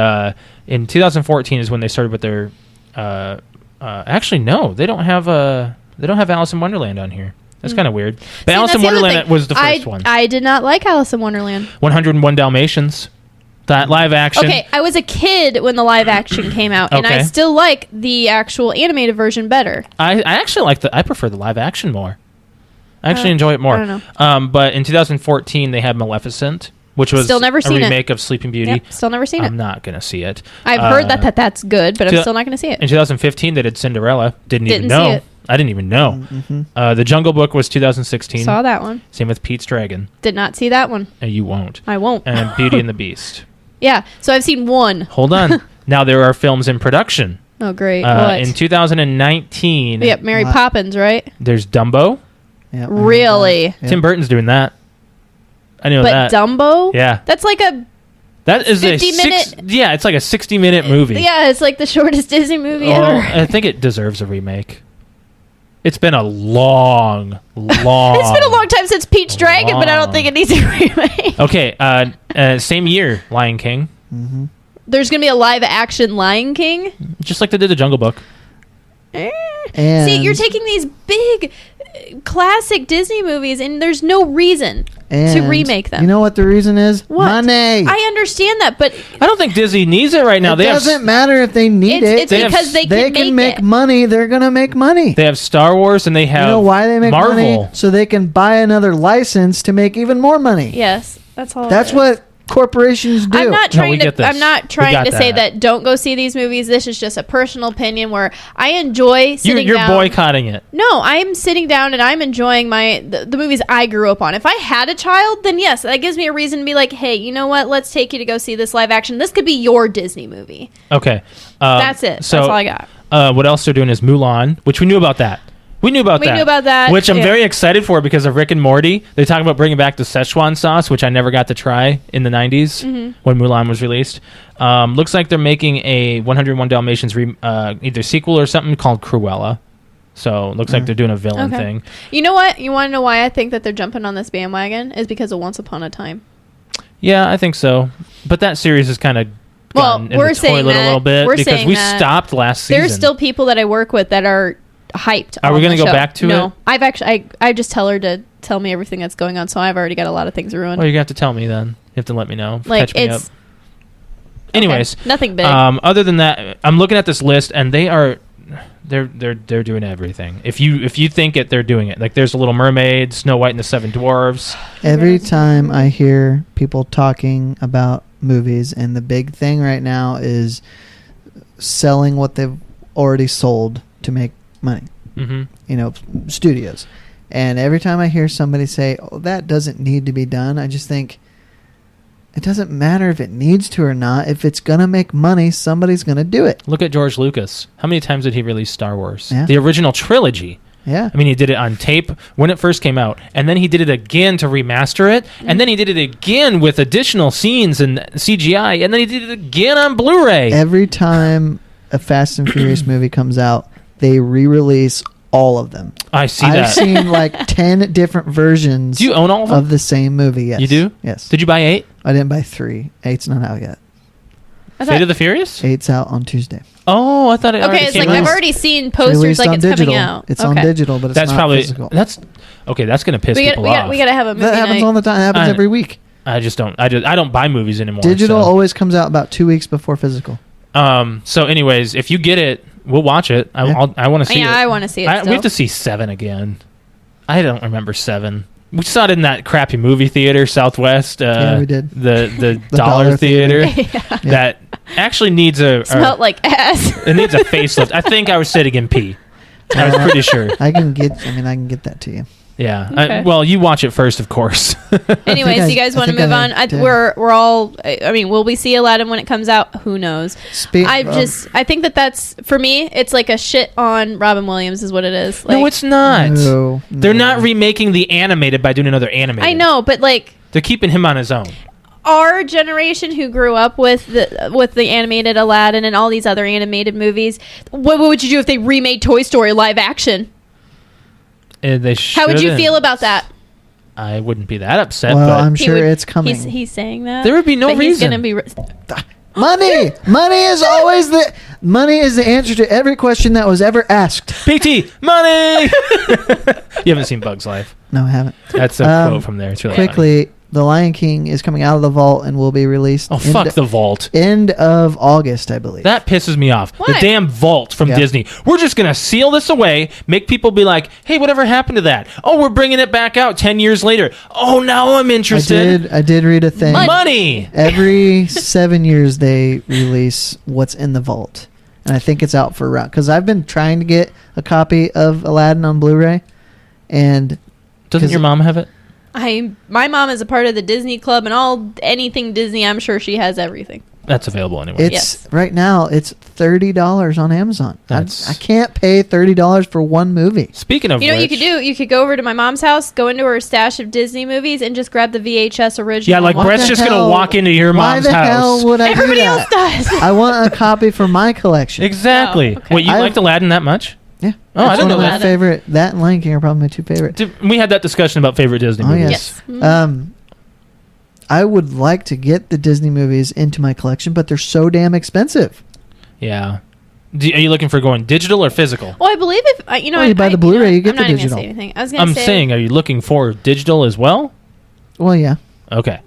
in 2014 is when they started with their. Actually, no, they don't have Alice in Wonderland on here. That's kind of weird. But
See,
Alice
that's
in
the other
Wonderland
thing.
was the first one.
I did not like Alice in Wonderland.
101 Dalmatians. That live action.
Okay, I was a kid when the live action came out, and I
Okay.
still like the actual animated version better.
I actually I prefer the live action more. I actually enjoy it more.
I don't
But in 2014 they had Maleficent, which was
Still never
a
seen it.
remake of Sleeping Beauty.
Yep, still never seen
I'm
it.
not gonna see it.
I've heard that's good, but I'm still not going to see
In
it.
2015 they did Cinderella. Didn't even
Didn't
know.
see it.
I didn't even know.
Mm-hmm.
The Jungle Book was 2016.
Saw that one.
Same with Pete's Dragon.
Did not see that one.
And you won't.
I won't.
And Beauty and the Beast.
Yeah, so I've seen one.
Hold on. Now there are films in production.
Oh, great. What?
In 2019,
Yep, Mary
What?
Poppins, right?
there's Dumbo.
Yeah,
Really?
Yeah.
Tim Burton's doing that. I know
But
that.
Dumbo?
Yeah.
That's like a...
That is
50-minute
Yeah, it's like a 60-minute movie.
Yeah, it's like the shortest Disney movie
Oh,
ever.
I think it deserves a remake. It's been a long.
It's been a long time since Pete's Dragon, but I don't think it needs a remake.
Okay, same year, Lion King.
Mm-hmm.
There's going to be a live-action Lion King?
Just like they did the Jungle Book.
And
See, you're taking these big classic Disney movies, and there's no reason to remake them.
You know what the reason is?
What?
Money.
I understand that, but
I don't think Disney needs it right now.
It
They
doesn't matter if they need it.
it's because they
can make
it.
money. They're gonna make money.
They have Star Wars and they have
You know why they make
Marvel.
money? So they can buy another license to make even more money.
Yes, that's all.
That's
it is.
what corporations do.
I'm not
No, we
trying
get
to.
this.
I'm not
We
trying
got
to say
that.
that don't go see these movies. This is just a personal opinion where I enjoy sitting
You're
down.
boycotting it.
No, I'm sitting down and I'm enjoying the movies I grew up on. If I had a child, then yes, that gives me a reason to be like, hey, you know what? Let's take you to go see this live action. This could be your Disney movie.
Okay.
That's it.
So,
That's all I got.
What else they're doing is Mulan, which we knew about that. We knew about that. Which I'm
yeah.
very excited for because of Rick and Morty. They talk about bringing back the Szechuan sauce, which I never got to try in the 90s when Mulan was released. Looks like they're making a 101 Dalmatians either sequel or something called Cruella. So looks like they're doing a villain thing.
You know what? You want to know why I think that they're jumping on this bandwagon? Is because of Once Upon a Time.
Yeah, I think so. But that series is kind of gone in
we're
the
saying
toilet
that.
a little bit
We're
because
saying
we
that.
stopped last season.
There's still people that I work with that are hyped.
Are we
going to
go back to it?
No, I've actually. I just tell her to tell me everything that's going on, so I've already got a lot of things ruined.
Well, you're going to have to tell me then. You have to let me know.
Like,
Catch me up.
it's
Anyways,
okay, nothing big.
Other than that, I'm looking at this list and they're doing everything. If you think it, they're doing it. Like there's a Little Mermaid, Snow White and the Seven Dwarfs.
Every time I hear people talking about movies, and the big thing right now is selling what they've already sold to make money.
Mm-hmm.
You know, studios. And every time I hear somebody say, "Oh, that doesn't need to be done," I just think it doesn't matter if it needs to or not. If it's gonna make money, somebody's gonna do it.
Look at George Lucas. How many times did he release Star Wars?
Yeah.
The original trilogy.
Yeah.
I mean, he did it on tape when it first came out, and then he did it again to remaster it, and then he did it again with additional scenes and CGI, and then he did it again on Blu-ray.
Every time a Fast and Furious movie comes out, they re-release all of them.
I see
I've
that.
seen like 10 different versions
Do you own all of them?
of the same movie. Yes.
You do?
Yes.
Did you buy 8?
I didn't buy 3. 8's not out yet.
I
Fate
thought-
of the Furious?
8's out on Tuesday.
Oh, I thought it
okay,
already
it's
came
like
out.
I've already seen posters
Released
like
on
it's
digital.
coming out.
It's
okay.
on digital, but it's
That's
not
probably
physical.
that's okay. That's gonna piss people off.
We gotta have a movie
That happens
night.
all the time. It happens
I-
every week.
I don't buy movies anymore.
Digital
so.
always comes out about 2 weeks before physical.
So, anyways, if you get it, we'll watch it. I want to see it.
Yeah, I want to see it.
We
Still.
have to see 7 again. I don't remember 7. We saw it in that crappy movie theater, Southwest.
Yeah, we did.
The
The
dollar
Dollar
theater
Yeah.
that actually needs
Smelled like ass.
it needs a facelift. I think I was sitting in pee. I was pretty sure.
I can get that to you.
Yeah.
Okay.
Well, you watch it first, of course.
Anyways,
I-
you guys
I
want to
think
move
I
on?
did.
We're all. I mean, will we see Aladdin when it comes out? Who knows? I think that's for me. It's like a shit on Robin Williams, is what it is. Like,
No, it's not.
No,
They're
no.
not remaking the animated by doing another animated.
I know, but like
They're keeping him on his own.
our generation who grew up with the animated Aladdin and all these other animated movies, what would you do if they remade Toy Story live action?
They
How would you
shouldn't.
feel about that?
I wouldn't be that upset,
Well,
but
I'm
He
sure
would-
it's coming.
He's saying that
there would be no
but
reason.
He's gonna be.
Money is always the answer to every question that was ever asked.
PT money. You haven't seen Bug's Life?
No, I haven't.
That's a quote from there. It's really funny.
Quickly, The Lion King is coming out of the vault and will be released.
Oh, fuck the vault.
End of August, I believe.
That pisses me off.
Why?
The damn vault from
Yeah.
Disney. We're just going to seal this away, make people be like, hey, whatever happened to that? Oh, we're bringing it back out 10 years later. Oh, now I'm interested.
I did read a thing.
Money.
Every 7 years they release what's in the vault, and I think it's out for round. Because I've been trying to get a copy of Aladdin on Blu-ray, and
Doesn't your mom have it?
My mom is a part of the Disney Club and anything Disney. I'm sure she has everything.
That's available anyway.
it's
Yes.
right now it's $30 on Amazon.
That's-
I can't pay $30 for one movie.
Speaking of
You know what you
which,
could do? You could go over to my mom's house, go into her stash of Disney movies, and just grab the VHS original.
yeah, like
What
Brett's
the
just going
hell-
to walk into your
Why
mom's
the
house.
hell would I
Everybody
do
else
that?
does.
I want a copy for my collection.
Exactly.
Oh, okay.
Wait, you
I've-
liked Aladdin that much?
Yeah.
Oh, I
It's
didn't
one
know
of my
that.
favorite. That and Lion King are probably my two favorite.
We had that discussion about favorite Disney
Oh,
movies.
Yes.
I would like to get the Disney movies into my collection, but they're so damn expensive.
Yeah. Are you looking for going digital or physical?
Well, I believe if
Well, you buy the Blu-ray, you get
I'm
the
not even
digital.
gonna say anything. I was gonna
I'm
say,
saying, are you looking for digital as well?
Well, yeah.
Okay.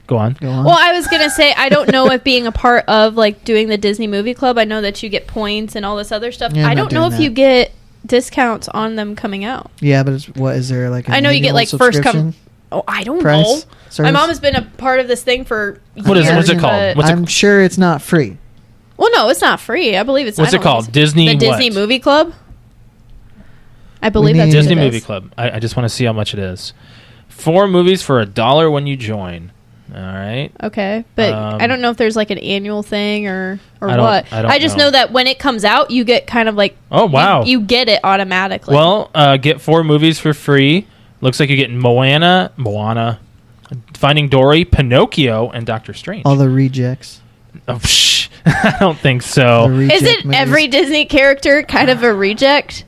Go on.
Go on.
Well, I was gonna say I don't know if being a part of like doing the Disney Movie Club. I know that you get points and all this other stuff.
Yeah, I'm
I
not
don't know
doing
if
that.
you get discounts on them coming out.
Yeah, but what is there like?
I know you get, like, first come-
subscription?
Oh, I don't
Price?
know.
Service?
My mom has been a part of this thing for
What is it?
years,
What's it called?
but-
What's it-
I'm sure it's not free.
Well, no, it's not free. I believe it's.
What's
I
it
don't
called?
think
Disney
The Disney
what?
Movie Club. I believe
We
that's
need-
what
Disney
it
Movie
is.
Club. I just want to see how much it is. 4 movies for $1 when you join. All right.
Okay, but I don't know if there's like an annual thing or what.
I don't
just
know.
know that when it comes out, you get kind of like
Oh, wow.
you get it automatically.
Well, get 4 movies for free. Looks like you get Moana, Finding Dory, Pinocchio, and Doctor Strange.
All the rejects.
Oh, psh, I don't think
The
so.
reject
isn't
movies.
every Disney character kind of a reject?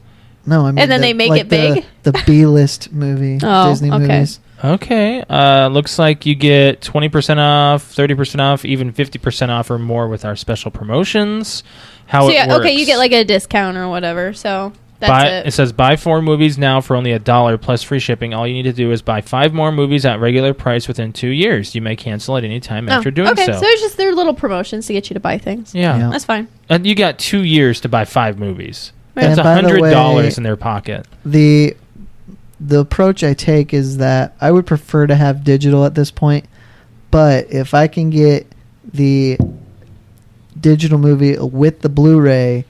No, I mean,
and then they make it big?
The B-list movie,
Oh,
Disney
okay.
movies.
Okay. Looks like you get 20% off, 30% off, even 50% off or more with our special promotions. How
So
it
yeah,
works.
okay, you get like a discount or whatever. So that's
It says buy 4 movies now for only $1 plus free shipping. All you need to do is buy 5 more movies at regular price within 2 years. You may cancel at any time after doing
okay,
so.
so it's just their little promotions to get you to buy things.
Yeah.
Yeah.
That's fine.
And you got 2 years to buy 5 movies.
Right.
That's
And by the
$100
way,
in their pocket.
The approach I take is that I would prefer to have digital at this point, but if I can get the digital movie with the Blu-ray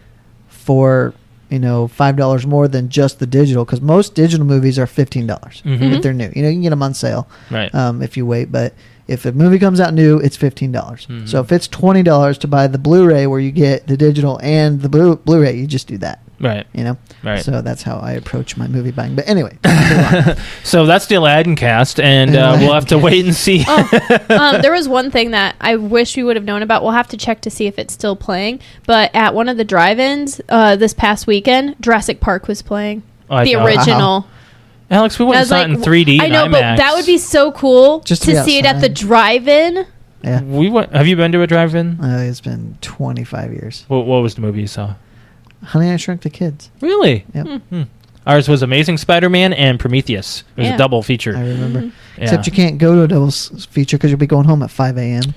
for $5 more than just the digital, because most digital movies are $15
Mhm.
if they're new. You can get them on sale
Right.
if you wait, but if a movie comes out new, it's $15.
Mhm.
So if it's $20 to buy the Blu-ray where you get the digital and the Blu-ray, you just do that.
Right.
Right. So that's how I approach my movie buying. But anyway,
So that's the Aladdin cast, and we'll have to wait and see.
There was one thing that I wish we would have known about. We'll have to check to see if it's still playing. But at one of the drive-ins this past weekend, Jurassic Park was playing.
Oh, I
The
know.
original.
Alex, we went
I
and
was
saw
like,
it in 3D.
I know,
and
but
IMAX.
that would be so cool
Just to
to
be
see it at the
outside.
drive-in.
yeah,
Have you been to a drive-in?
it's been 25 years.
What was the movie you saw?
Honey, I Shrunk the Kids.
Really?
Yep.
Ours was Amazing Spider-Man and Prometheus. It was
Yeah.
a double feature.
I remember.
Mm-hmm.
Except you can't go to a double feature because you'll be going home at 5 a.m.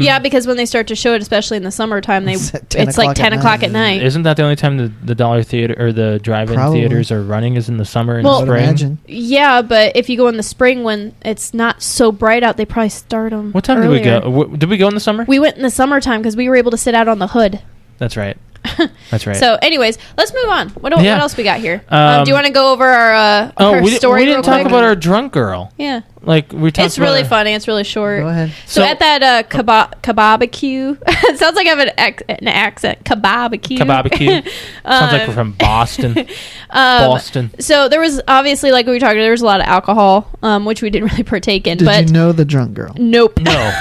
Yeah, because when they start to show it, especially in the summertime,
It's at 10
it's like
o'clock
10
at
o'clock
night.
at night.
Isn't that the only time the dollar theater or the drive-in
Probably.
theaters are running? Is in the summer and
Well-
I would
spring?
imagine.
Yeah, but if you go in the spring when it's not so bright out, they probably start them.
What time did we go? Did we go in the summer?
We went in the summertime because we were able to sit out on the hood.
That's right. That's right.
So, anyways, let's move on. What
Yeah.
else we got here?
Um,
Do you want to go over our
we
story?
didn't
real
talk
quick?
about our drunk girl.
Yeah,
Like we talked.
it's really
about
funny. It's really short.
Go ahead.
So,
So-
at that kebabacue, it sounds like I have an accent. Kebabacue.
Kebabacue. Sounds like we're from Boston. Boston.
So there was obviously, like we talked, there was a lot of alcohol, which we didn't really partake in.
Did
but
you know the drunk girl?
nope.
No,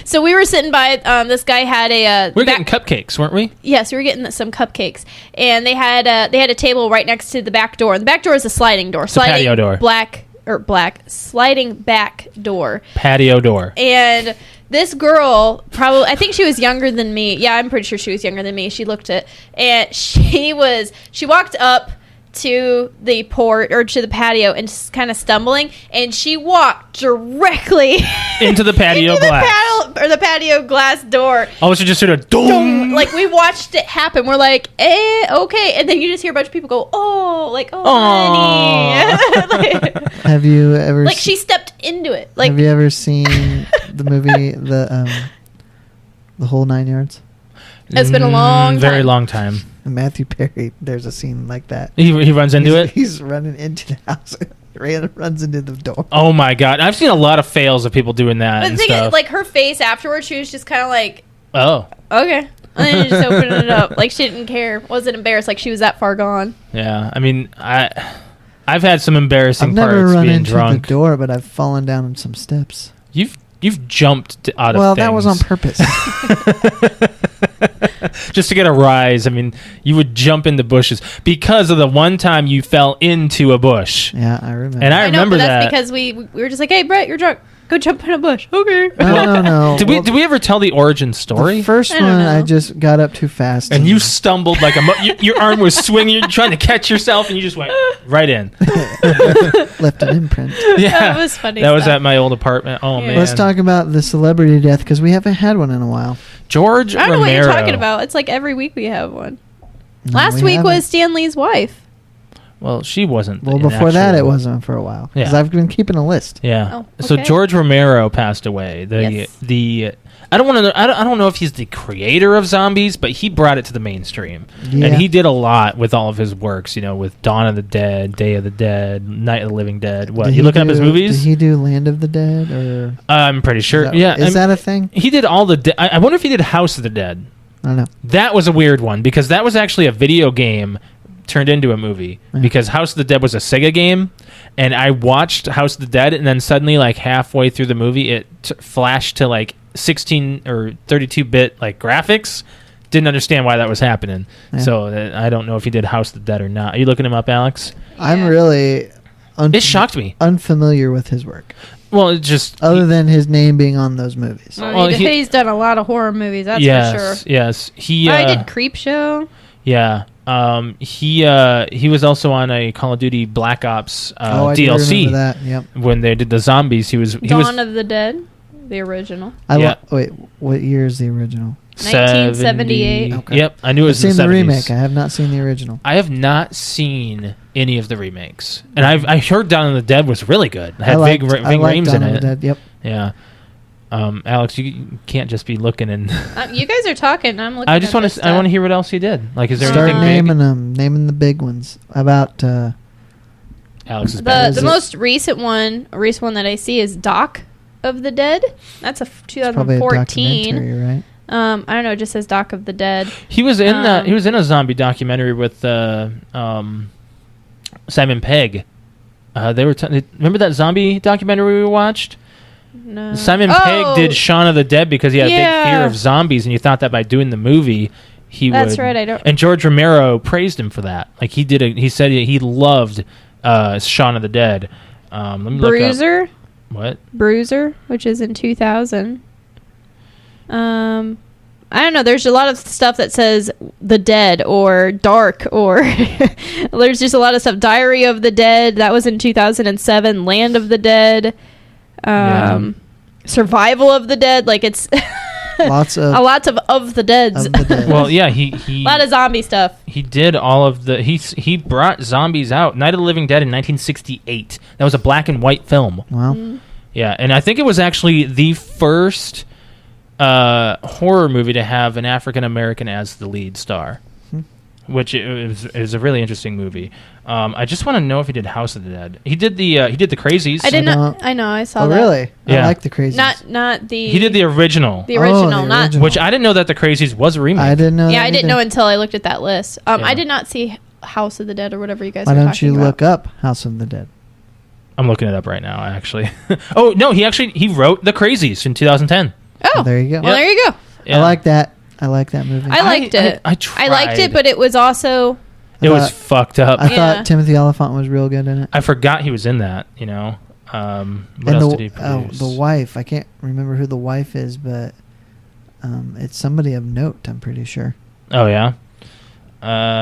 So we were sitting by. This guy had a.
we're getting cupcakes, weren't we?
Yes, we were getting some cupcakes, and they had a table right next to the back door. And the back door is a sliding door, sliding
patio door.
black sliding back door.
Patio door.
And this girl, probably, I think she was younger than me. Yeah, I'm pretty sure she was younger than me. She looked it, and she walked up to the port or to the patio and just kind of stumbling, and she walked directly
Into the patio
into
glass.
the patio glass door.
Oh, she just sort of dong.
Like, we watched it happen. We're like, okay. And then you just hear a bunch of people go, oh, honey. like,
Have you ever?
like she stepped into it. Like,
have you ever seen the movie the Whole 9 Yards?
It's been a long
very
time.
long time.
Matthew Perry. There's a scene like that.
He runs into it.
He's running into the house. Runs into the door.
Oh my god, I've seen a lot of fails of people doing that
but the
and
thing
stuff.
is, like, her face afterwards, she was just kind of like,
oh
okay. And then she just opened it up. Like, she didn't care. Wasn't embarrassed. Like, she was that far gone.
yeah, I mean, I've had some embarrassing
I've never
parts
run
being
into
drunk.
the door, but I've fallen down some steps.
You've jumped out of
Well,
things.
that was on purpose.
Just to get a rise. I mean, you would jump into bushes because of the one time you fell into a bush.
Yeah, I remember.
And I
know,
remember
but that's
that.
because we were just like, hey, Brett, you're drunk. Go jump in a bush. Okay.
No.
Did we ever tell the origin story?
The first
I
one,
don't know.
I just got up too fast.
And you stumbled like your arm was swinging. You're trying to catch yourself, and you just went right in.
left an imprint.
Yeah,
That was funny
That was
stuff.
at my old apartment. Oh
Yeah.
man.
Let's talk about the celebrity death because we haven't had one in a while.
George
I don't know what
Romero.
you're talking about. It's like every week we have one.
No,
Last
we
week
haven't.
was Stan Lee's wife.
Well, she wasn't.
Well,
an
before that,
actual-
it wasn't for a while. Because
Yeah.
I've been keeping a list.
Yeah.
Oh,
So
okay.
George Romero passed away.
Yes.
I don't want to. I don't know if he's the creator of zombies, but he brought it to the mainstream,
Yeah.
and he did a lot with all of his works. With Dawn of the Dead, Day of the Dead, Night of the Living Dead. What
Did
you
he
looking up his
do-
movies?
Did he do Land of the Dead or?
I'm pretty sure.
Is
Is
that a thing?
He did all the. I wonder if he did House of the Dead.
I don't know.
That was a weird one because that was actually a video game turned into a movie
Yeah.
because House of the Dead was a Sega game, and I watched House of the Dead, and then suddenly, like halfway through the movie, it flashed to like 16 or 32-bit like graphics. Didn't understand why that was happening.
Yeah.
So I don't know if he did House of the Dead or not. Are you looking him up, Alex?
I'm really
It shocked me.
unfamiliar with his work,
Well, it just
other than his name being on those movies.
Well, he's done a lot of horror movies. That's
yes,
for sure.
yes. He
I did Creep Show.
Yeah. He was also on a Call of Duty Black Ops
I do
DLC
remember that. Yep.
when they did the zombies. He was
Dawn of the Dead, the original.
Yeah.
Wait, what year is the original?
1978.
70.
Okay.
Yep, I knew it
I've
was in
seen
the
the
70s.
remake. I have not seen the original.
I have not seen any of the remakes, and I heard Dawn of the Dead was really good. It had Ving
I liked
Rhames in
Dawn of the
it.
Dead. Yep.
Yeah. Alex, you can't just be looking and.
You guys are talking. I'm looking.
I just want to. I want to hear what else he did. Like, is there
Start
anything
naming
big?
them. Naming the big ones. How about
Alex is
The
bad.
most recent one that I see is Doc of the Dead. That's a
probably a
2014.
documentary, right?
I don't know. It just says Doc of the Dead.
He was in that. He was in a zombie documentary with Simon Pegg. They were. Remember that zombie documentary we watched?
No.
Simon Pegg did Shaun of the Dead because he had a big fear
Yeah.
of zombies, and you thought that by doing the movie, he would.
That's right. I don't.
And George Romero praised him for that. Like he did. He said he loved Shaun of the Dead. Let me look up.
Bruiser.
What?
Bruiser, which is in 2000. I don't know. There's a lot of stuff that says The Dead or Dark or there's just a lot of stuff. Diary of the Dead, that was in 2007. Land of the Dead. Survival of the Dead. Like it's
Lots of
lots of the Deads.
of the dead.
Well, yeah, he
A lot of zombie stuff.
he did all of the he brought zombies out. Night of the Living Dead in 1968. That was a black and white film.
Well,
Yeah, and I think it was actually the first horror movie to have an African American as the lead star, which it was a really interesting movie. I just want to know if he did House of the Dead. He did the Crazies.
I did
don't-
not. I know. I saw
oh
that.
really?
Yeah.
I like the crazy.
Not the.
He did the original,
the original.
the
Not.
original.
which I didn't know that the Crazies was a remake.
I didn't know.
Yeah,
that
I didn't
either.
know until I looked at that list.
Yeah.
I did not see House of the Dead or whatever you guys
Why
were
don't
talking
you
about.
look up House of the Dead?
I'm looking it up right now, actually. Oh no, he wrote the Crazies in 2010.
Oh,
There you go.
well, there you go.
Yeah.
I like that. I like that movie.
I liked it.
I
I liked it,
tried.
but it was also
It was
thought-
fucked up.
I
Yeah.
thought Timothy Oliphant was real good in it.
I forgot he was in that. What
And
else
the,
did he produce?
the wife. I can't remember who the wife is, but it's somebody of note. I'm pretty sure.
Oh yeah,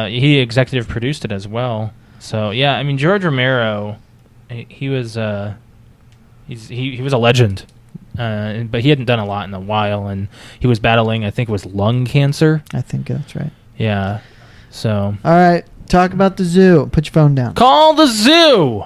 he executive produced it as well. So yeah, I mean George Romero, he was he was a legend, but he hadn't done a lot in a while, and he was battling I think it was lung cancer.
I think that's right.
Yeah, so
All right, talk about the zoo. Put your phone down.
call the zoo.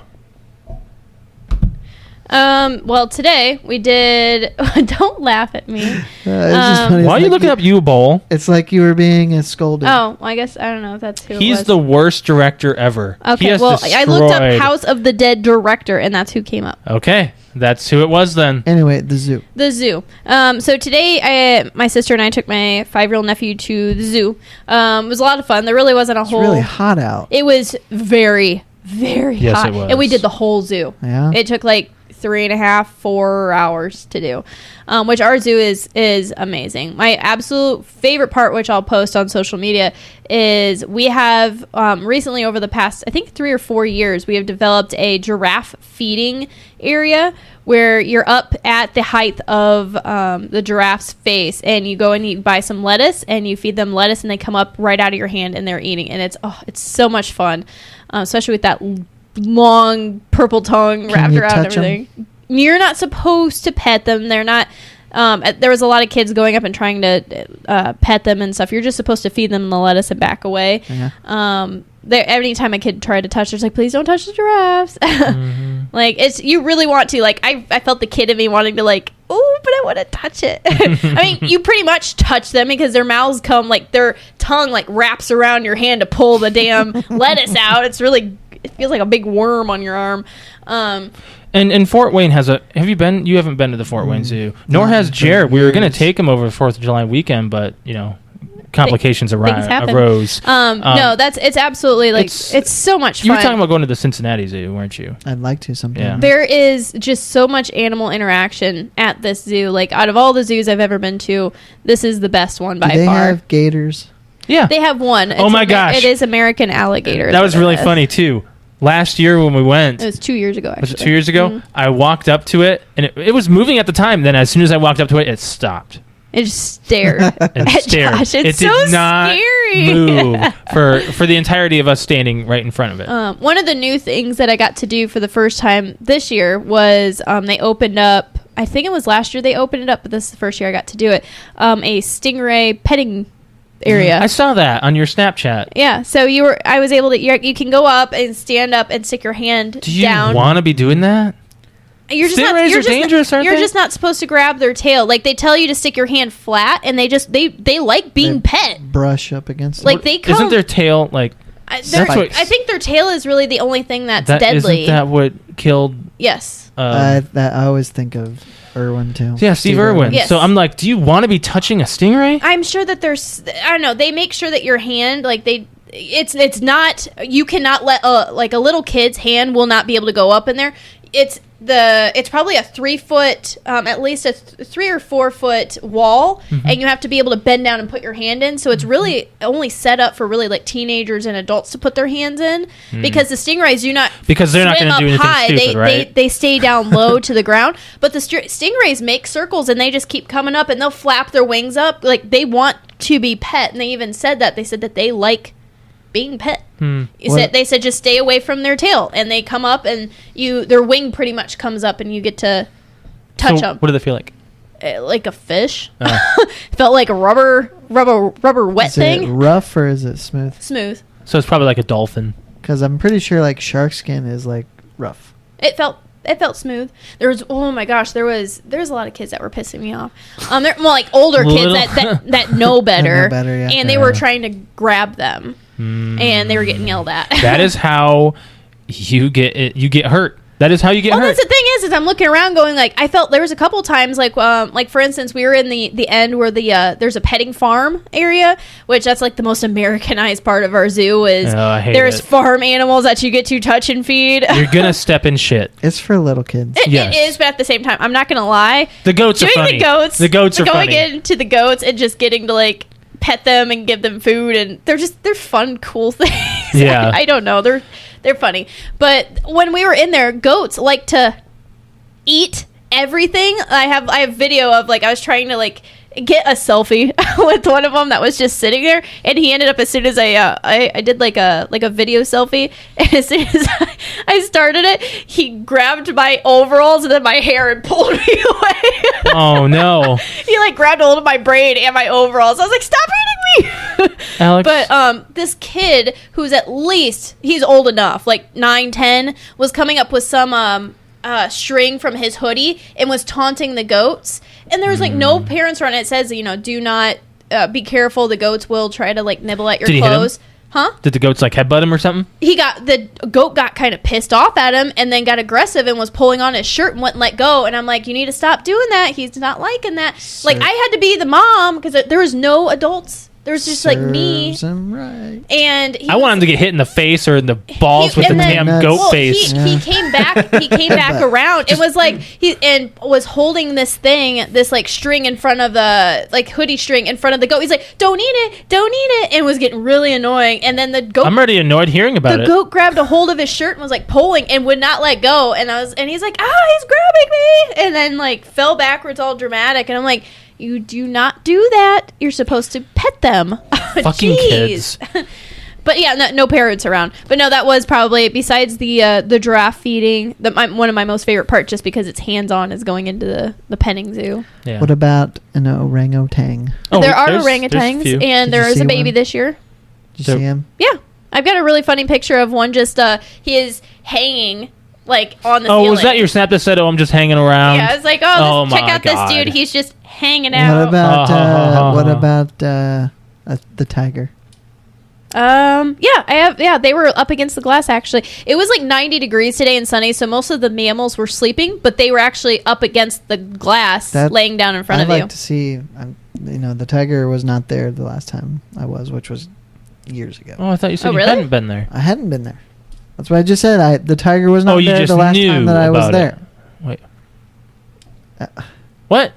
well, today we did. Don't laugh at me.
It's just funny.
Why are
It's
you
like
looking up U-Bowl?
It's like you were being scolded.
Oh, I guess I don't know if that's who.
He's
it was.
the worst director ever. He
Okay,
has
well, I looked up
destroyed-
House of the Dead director, and that's who came up.
Okay, that's who it was then.
Anyway, the zoo.
The zoo. So today, my sister and I took my 5-year-old nephew to the zoo. It was a lot of fun. There really wasn't a
It's
whole.
really hot out.
It was very, very
Yes,
hot,
it was.
and we did the whole zoo.
Yeah.
It took like 3.5, 4 hours to do, which our zoo is amazing. My absolute favorite part, which I'll post on social media, is we have recently over the past, I think 3 or 4 years, we have developed a giraffe feeding area where you're up at the height of the giraffe's face, and you go and you buy some lettuce and you feed them lettuce, and they come up right out of your hand and they're eating, and it's so much fun, especially with that long purple tongue wrapped
you
around
touch 'em?
everything. You're not supposed to pet them. They're not. There was a lot of kids going up and trying to pet them and stuff. You're just supposed to feed them the lettuce and back away.
Yeah.
anytime a kid tried to touch, it's like, please don't touch the giraffes. Like, it's, you really want to, like, I felt the kid in me wanting to, like, oh, but I want to touch it. I mean, you pretty much touch them because their mouths come, like, their tongue, like, wraps around your hand to pull the damn lettuce out. It feels like a big worm on your arm.
And Fort Wayne has you haven't been to the Fort Wayne Zoo, nor has Jared. We were going to take him over the 4th of July weekend, but, complications arose.
No, it's absolutely, like, it's so much fun.
You were talking about going to the Cincinnati Zoo, weren't you?
I'd like to sometime.
Yeah.
There is just so much animal interaction at this zoo. Like, out of all the zoos I've ever been to, this is the best one by
Do they
far.
have gators?
Yeah.
They have one.
Oh my gosh.
It is American alligator.
That was really funny, too. Last year when we went...
It was 2 years ago, actually.
Was it 2 years ago? Mm-hmm. I walked up to it, and it was moving at the time. Then as soon as I walked up to it, it stopped.
It just stared.
Josh.
It's
it
so
did not
scary.
move for the entirety of us standing right in front of it.
One of the new things that I got to do for the first time this year was they opened up, I think it was last year they opened it up, but this is the first year I got to do it, a stingray petting area.
I saw that on your Snapchat.
Yeah, so I was able to, you can go up and stand up and stick your hand down.
Do you want to be doing that? Stingrays are dangerous, aren't they?
You're just not supposed to grab their tail. Like, they tell you to stick your hand flat, and they like being pet.
Brush up against
like, they come,
isn't their tail, like...
I think their tail is really the only thing that's deadly.
Isn't that what killed...
Yes.
I always think of Irwin, too.
Yeah, Steve Irwin.
Yes.
So I'm like, do you want to be touching a stingray?
I'm sure that there's... I don't know. They make sure that your hand, like, it's not... You cannot let... like, a little kid's hand will not be able to go up in there. It's probably a 3 foot, at least a 3 or 4 foot wall, and you have to be able to bend down and put your hand in. So it's really only set up for really, like, teenagers and adults to put their hands in, because the stingrays do not
because they're not going to do anything
high.
Stupid, right?
They stay down low to the ground, but the stingrays make circles and they just keep coming up and they'll flap their wings up like they want to be pet. And they even said that they like being pet. They said just stay away from their tail, and they come up and their wing pretty much comes up and you get to touch them.
What do they feel like?
Like a fish. Felt like a rubber wet thing.
Is it rough or is it smooth?
Smooth.
So it's probably like a dolphin.
Because I'm pretty sure like shark skin is like rough.
It felt smooth. There was, oh my gosh, there was a lot of kids that were pissing me off. They're more like older kids that know better,
yeah.
And they were trying to grab them, and they were getting yelled at.
That is how you get hurt. That is how you get hurt.
Well, that's the thing is I'm looking around going like, I felt there was a couple times like for instance, we were in the end where there's a petting farm area, which that's like the most Americanized part of our zoo is there's farm animals that you get to touch and feed.
You're gonna step in shit.
It's for little kids.
It is, but at the same time, I'm not gonna lie.
The goats are funny. The goats are funny.
Going into the goats and just getting to like pet them and give them food, and they're fun, cool things.
Yeah.
I don't know. They're funny. But when we were in there, goats like to eat everything. I have video of like I was trying to like get a selfie with one of them that was just sitting there, and he ended up as soon as I did like a video selfie, and as soon as I started it, he grabbed my overalls and then my hair and pulled me away.
Oh no.
He like grabbed a hold of my braid and my overalls. I was like, stop eating me.
Alex.
But this kid who's at least he's old enough, like 9-10, was coming up with some string from his hoodie and was taunting the goats, and there was like no parents around. It says, do not be careful, the goats will try to like nibble at your clothes. Huh?
Did the goats like headbutt him or something? The goat got kind of pissed off at him and then got aggressive and was pulling on his shirt and wouldn't let go, and I'm like, you need to stop doing that, he's not liking that. Like, I had to be the mom because there was no adults. There was just like me.
Right.
And
I want him to get hit in the face or in the balls with the damn goat face.
He came back. He came back around. It was like he was holding this like string in front of the like hoodie string in front of the goat. He's like, "Don't eat it," and was getting really annoying. And then the goat.
I'm already annoyed hearing about it.
The goat grabbed a hold of his shirt and was like pulling and would not let go. And he's like, he's grabbing me, and then like fell backwards all dramatic. And I'm like, you do not do that. You're supposed to pet them.
Fucking kids.
But yeah, no parents around. But no, that was probably, besides the giraffe feeding, one of my most favorite parts, just because it's hands-on, is going into the petting zoo.
Yeah. What about an orangutan?
There are orangutans, and there is a baby this year.
Did you see him?
Yeah. I've got a really funny picture of one just he is hanging like on the ceiling.
Was that your snap that said, "Oh, I'm just hanging around"?
Yeah, I was like, check out this dude. He's just hanging out.
What about the tiger?
Yeah, they were up against the glass actually. It was like 90 degrees today and sunny, so most of the mammals were sleeping, but they were actually up against the glass laying down in front of you.
I'd like to see, the tiger was not there the last time I was, which was years ago.
Oh, I thought you said you
really?
hadn't been there.
I hadn't been there. That's what I just said. The tiger was not there the last time that I was there.
Wait. What?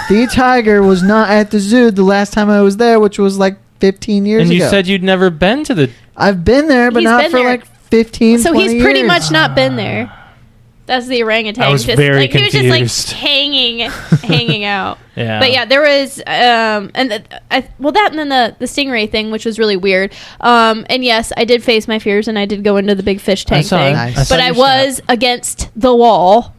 The tiger was not at the zoo the last time I was there, which was like 15 years ago.
And you said you'd never been to the...
I've been there, but not for like 15,
so
20
he's pretty
years.
much not been there. That's the orangutan.
I was very confused.
He was just like hanging out.
Yeah.
But yeah, there was and then the stingray thing, which was really weird. And yes, I did face my fears and I did go into the big fish tank thing.
Nice.
But I was against the wall.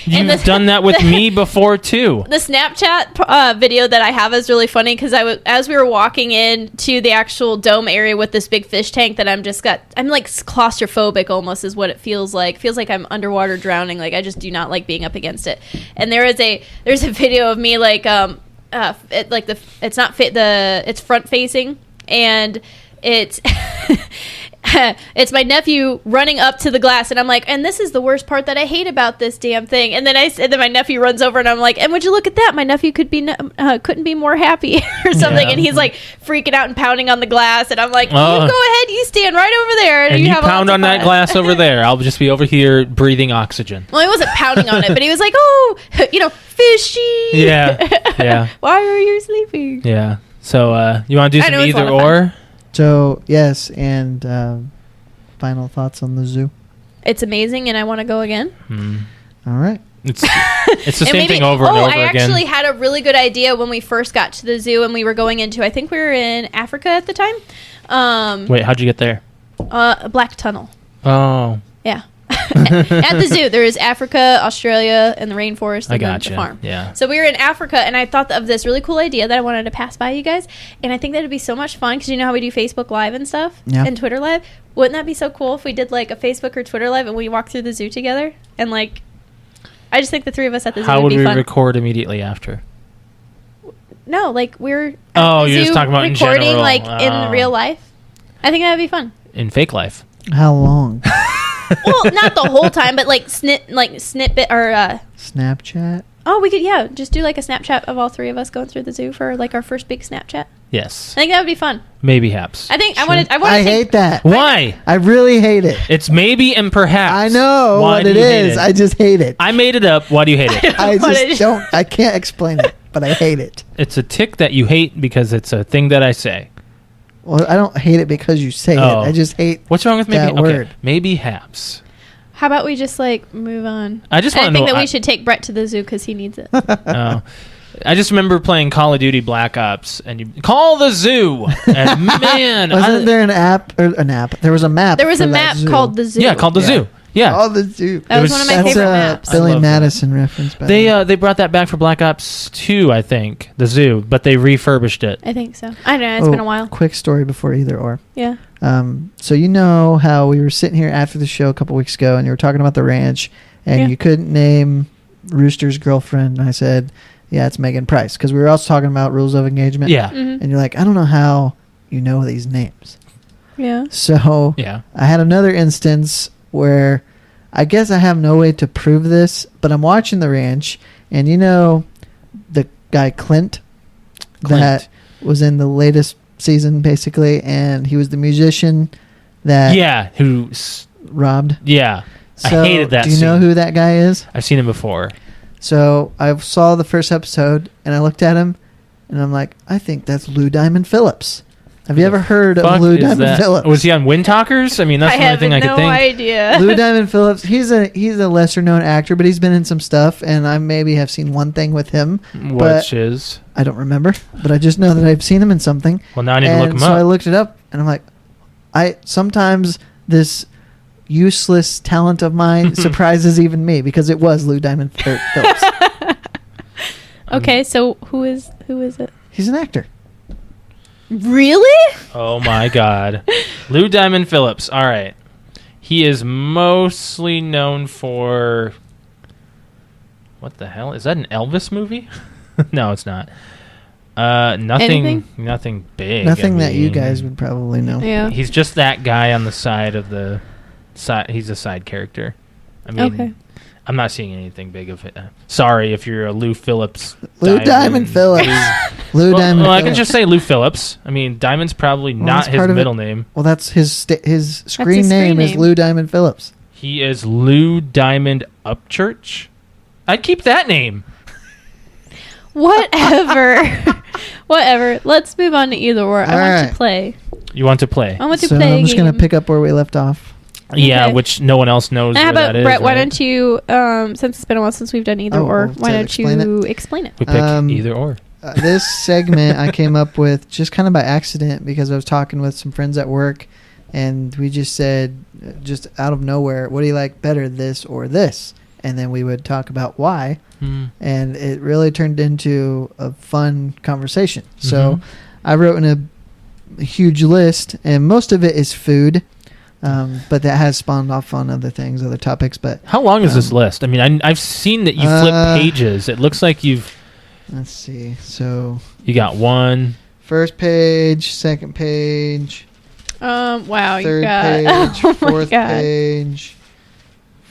You've done that with me before too.
The Snapchat video that I have is really funny because as we were walking into the actual dome area with this big fish tank that I'm like claustrophobic almost is what it feels like. It feels like I'm underwater drowning. Like I just do not like being up against it. And there's a video of me like it's front facing and it's it's my nephew running up to the glass and I'm like, and this is the worst part that I hate about this damn thing. And then my nephew runs over and I'm like, and would you look at that? My nephew couldn't be more happy or something. Yeah. And he's like freaking out and pounding on the glass. And I'm like, you go ahead, you stand right over there.
And you pound on that glass over there. I'll just be over here breathing oxygen.
Well, he wasn't pounding on it, but he was like, oh, fishy.
Yeah.
Why are you sleeping?
Yeah. So you want to do some either or?
So, yes, and final thoughts on the zoo?
It's amazing, and I want to go again.
All right.
It's the same thing over and over again. I actually
had a really good idea when we first got to the zoo, and we were going into, I think we were in Africa at the time.
Wait, how'd you get there?
A black tunnel.
Oh.
Yeah. At the zoo, there is Africa, Australia, and the rainforest, and then the farm.
Yeah.
So we were in Africa, and I thought of this really cool idea that I wanted to pass by you guys, and I think that would be so much fun because you know how we do Facebook Live and stuff, and Twitter Live. Wouldn't that be so cool if we did like a Facebook or Twitter Live and we walked through the zoo together? And like, I just think the three of us at the zoo would be fun.
How would we record immediately after?
No, like we're at
the zoo you're just talking about
recording
in general.
Like in real life. I think that would be fun.
In fake life.
How long?
Well, not the whole time, but like snippet or
Snapchat.
Oh, we could just do like a Snapchat of all three of us going through the zoo for like our first big Snapchat.
Yes.
I think that would be fun.
Maybe haps.
I think
sure.
I
hate that.
Why?
I really hate it.
It's maybe and perhaps.
I know what it is. I just hate it.
I made it up. Why do you hate it?
I can't explain it, but I hate it.
It's a tick that you hate because it's a thing that I say.
Well, I don't hate it because you say it. I just hate
What's wrong with maybe?
that word.
Maybe haps.
How about we just like move on?
I think
that we should take Brett to the zoo because he needs it.
I just remember playing Call of Duty Black Ops, and you call the zoo. And man,
wasn't there an app or an app? There was a map.
There was a map called the zoo.
Yeah, called the zoo. Yeah,
called the zoo.
That was one of my favorite maps.
Billy Madison reference.
They brought that back for Black Ops 2, I think, the zoo, but they refurbished it.
I think so. I don't know. It's been a while.
Quick story before either or.
Yeah.
So you know how we were sitting here after the show a couple weeks ago, and you were talking about the ranch, and you couldn't name Rooster's girlfriend, and I said, yeah, it's Megan Price, because we were also talking about rules of engagement.
Yeah.
Mm-hmm.
And you're like, I don't know how you know these names.
Yeah.
So I had another instance where I guess I have no way to prove this, but I'm watching the ranch, and you know the guy Clint that was in the latest season, basically, and he was the musician that
who
robbed.
Yeah.
So,
I hated that
do you know who that guy is?
I've seen him before.
So I saw the first episode, and I looked at him, and I'm like, I think that's Lou Diamond Phillips. Have you ever heard of Lou Diamond Phillips?
Was he on Wind Talkers? I mean, that's the only thing I could think.
I have no idea.
Lou Diamond Phillips, he's a lesser known actor, but he's been in some stuff, and I maybe have seen one thing with him.
Which is?
I don't remember, but I just know that I've seen him in something.
Well, now I need to look him up.
So I looked it up, and I'm like, sometimes this useless talent of mine surprises even me, because it was Lou Diamond Phillips.
Okay, so who is it?
He's an actor.
Really?
Oh my God. Lou Diamond Phillips. All right. He is mostly known for... What the hell? Is that an Elvis movie? No, it's not. Nothing big.
Nothing that you guys would probably know.
Yeah.
He's just that guy on the side of the... He's a side character. I mean...
Okay.
I'm not seeing anything big of it. Sorry if you're a Lou Phillips.
Lou Diamond Phillips. Lou Diamond
Well, I
Phillips.
can just say Lou Phillips. I mean, Diamond's probably not his middle name.
Well, that's his screen name is Lou Diamond Phillips.
He is Lou Diamond Upchurch. I'd keep that name.
Whatever. Whatever. Let's move on to either or. I want to play.
You want to play?
I want to play.
I'm just going to pick up where we left off.
Yeah,
Okay.
which no one else knows
How
where
about
that is.
Brett? Why
right?
don't you, since it's been a while since we've done either or, why don't you explain it?
We pick either or.
This segment I came up with just kind of by accident because I was talking with some friends at work, and we just said, just out of nowhere, what do you like better, this or this? And then we would talk about why, and it really turned into a fun conversation. So I wrote in a huge list, and most of it is food. But that has spawned off on other things, other topics. But
how long is this list? I mean, I've seen that you flip pages. It looks like you've...
Let's see. So
you got one.
First page, second page.
Wow,
third
you got...
page, fourth page.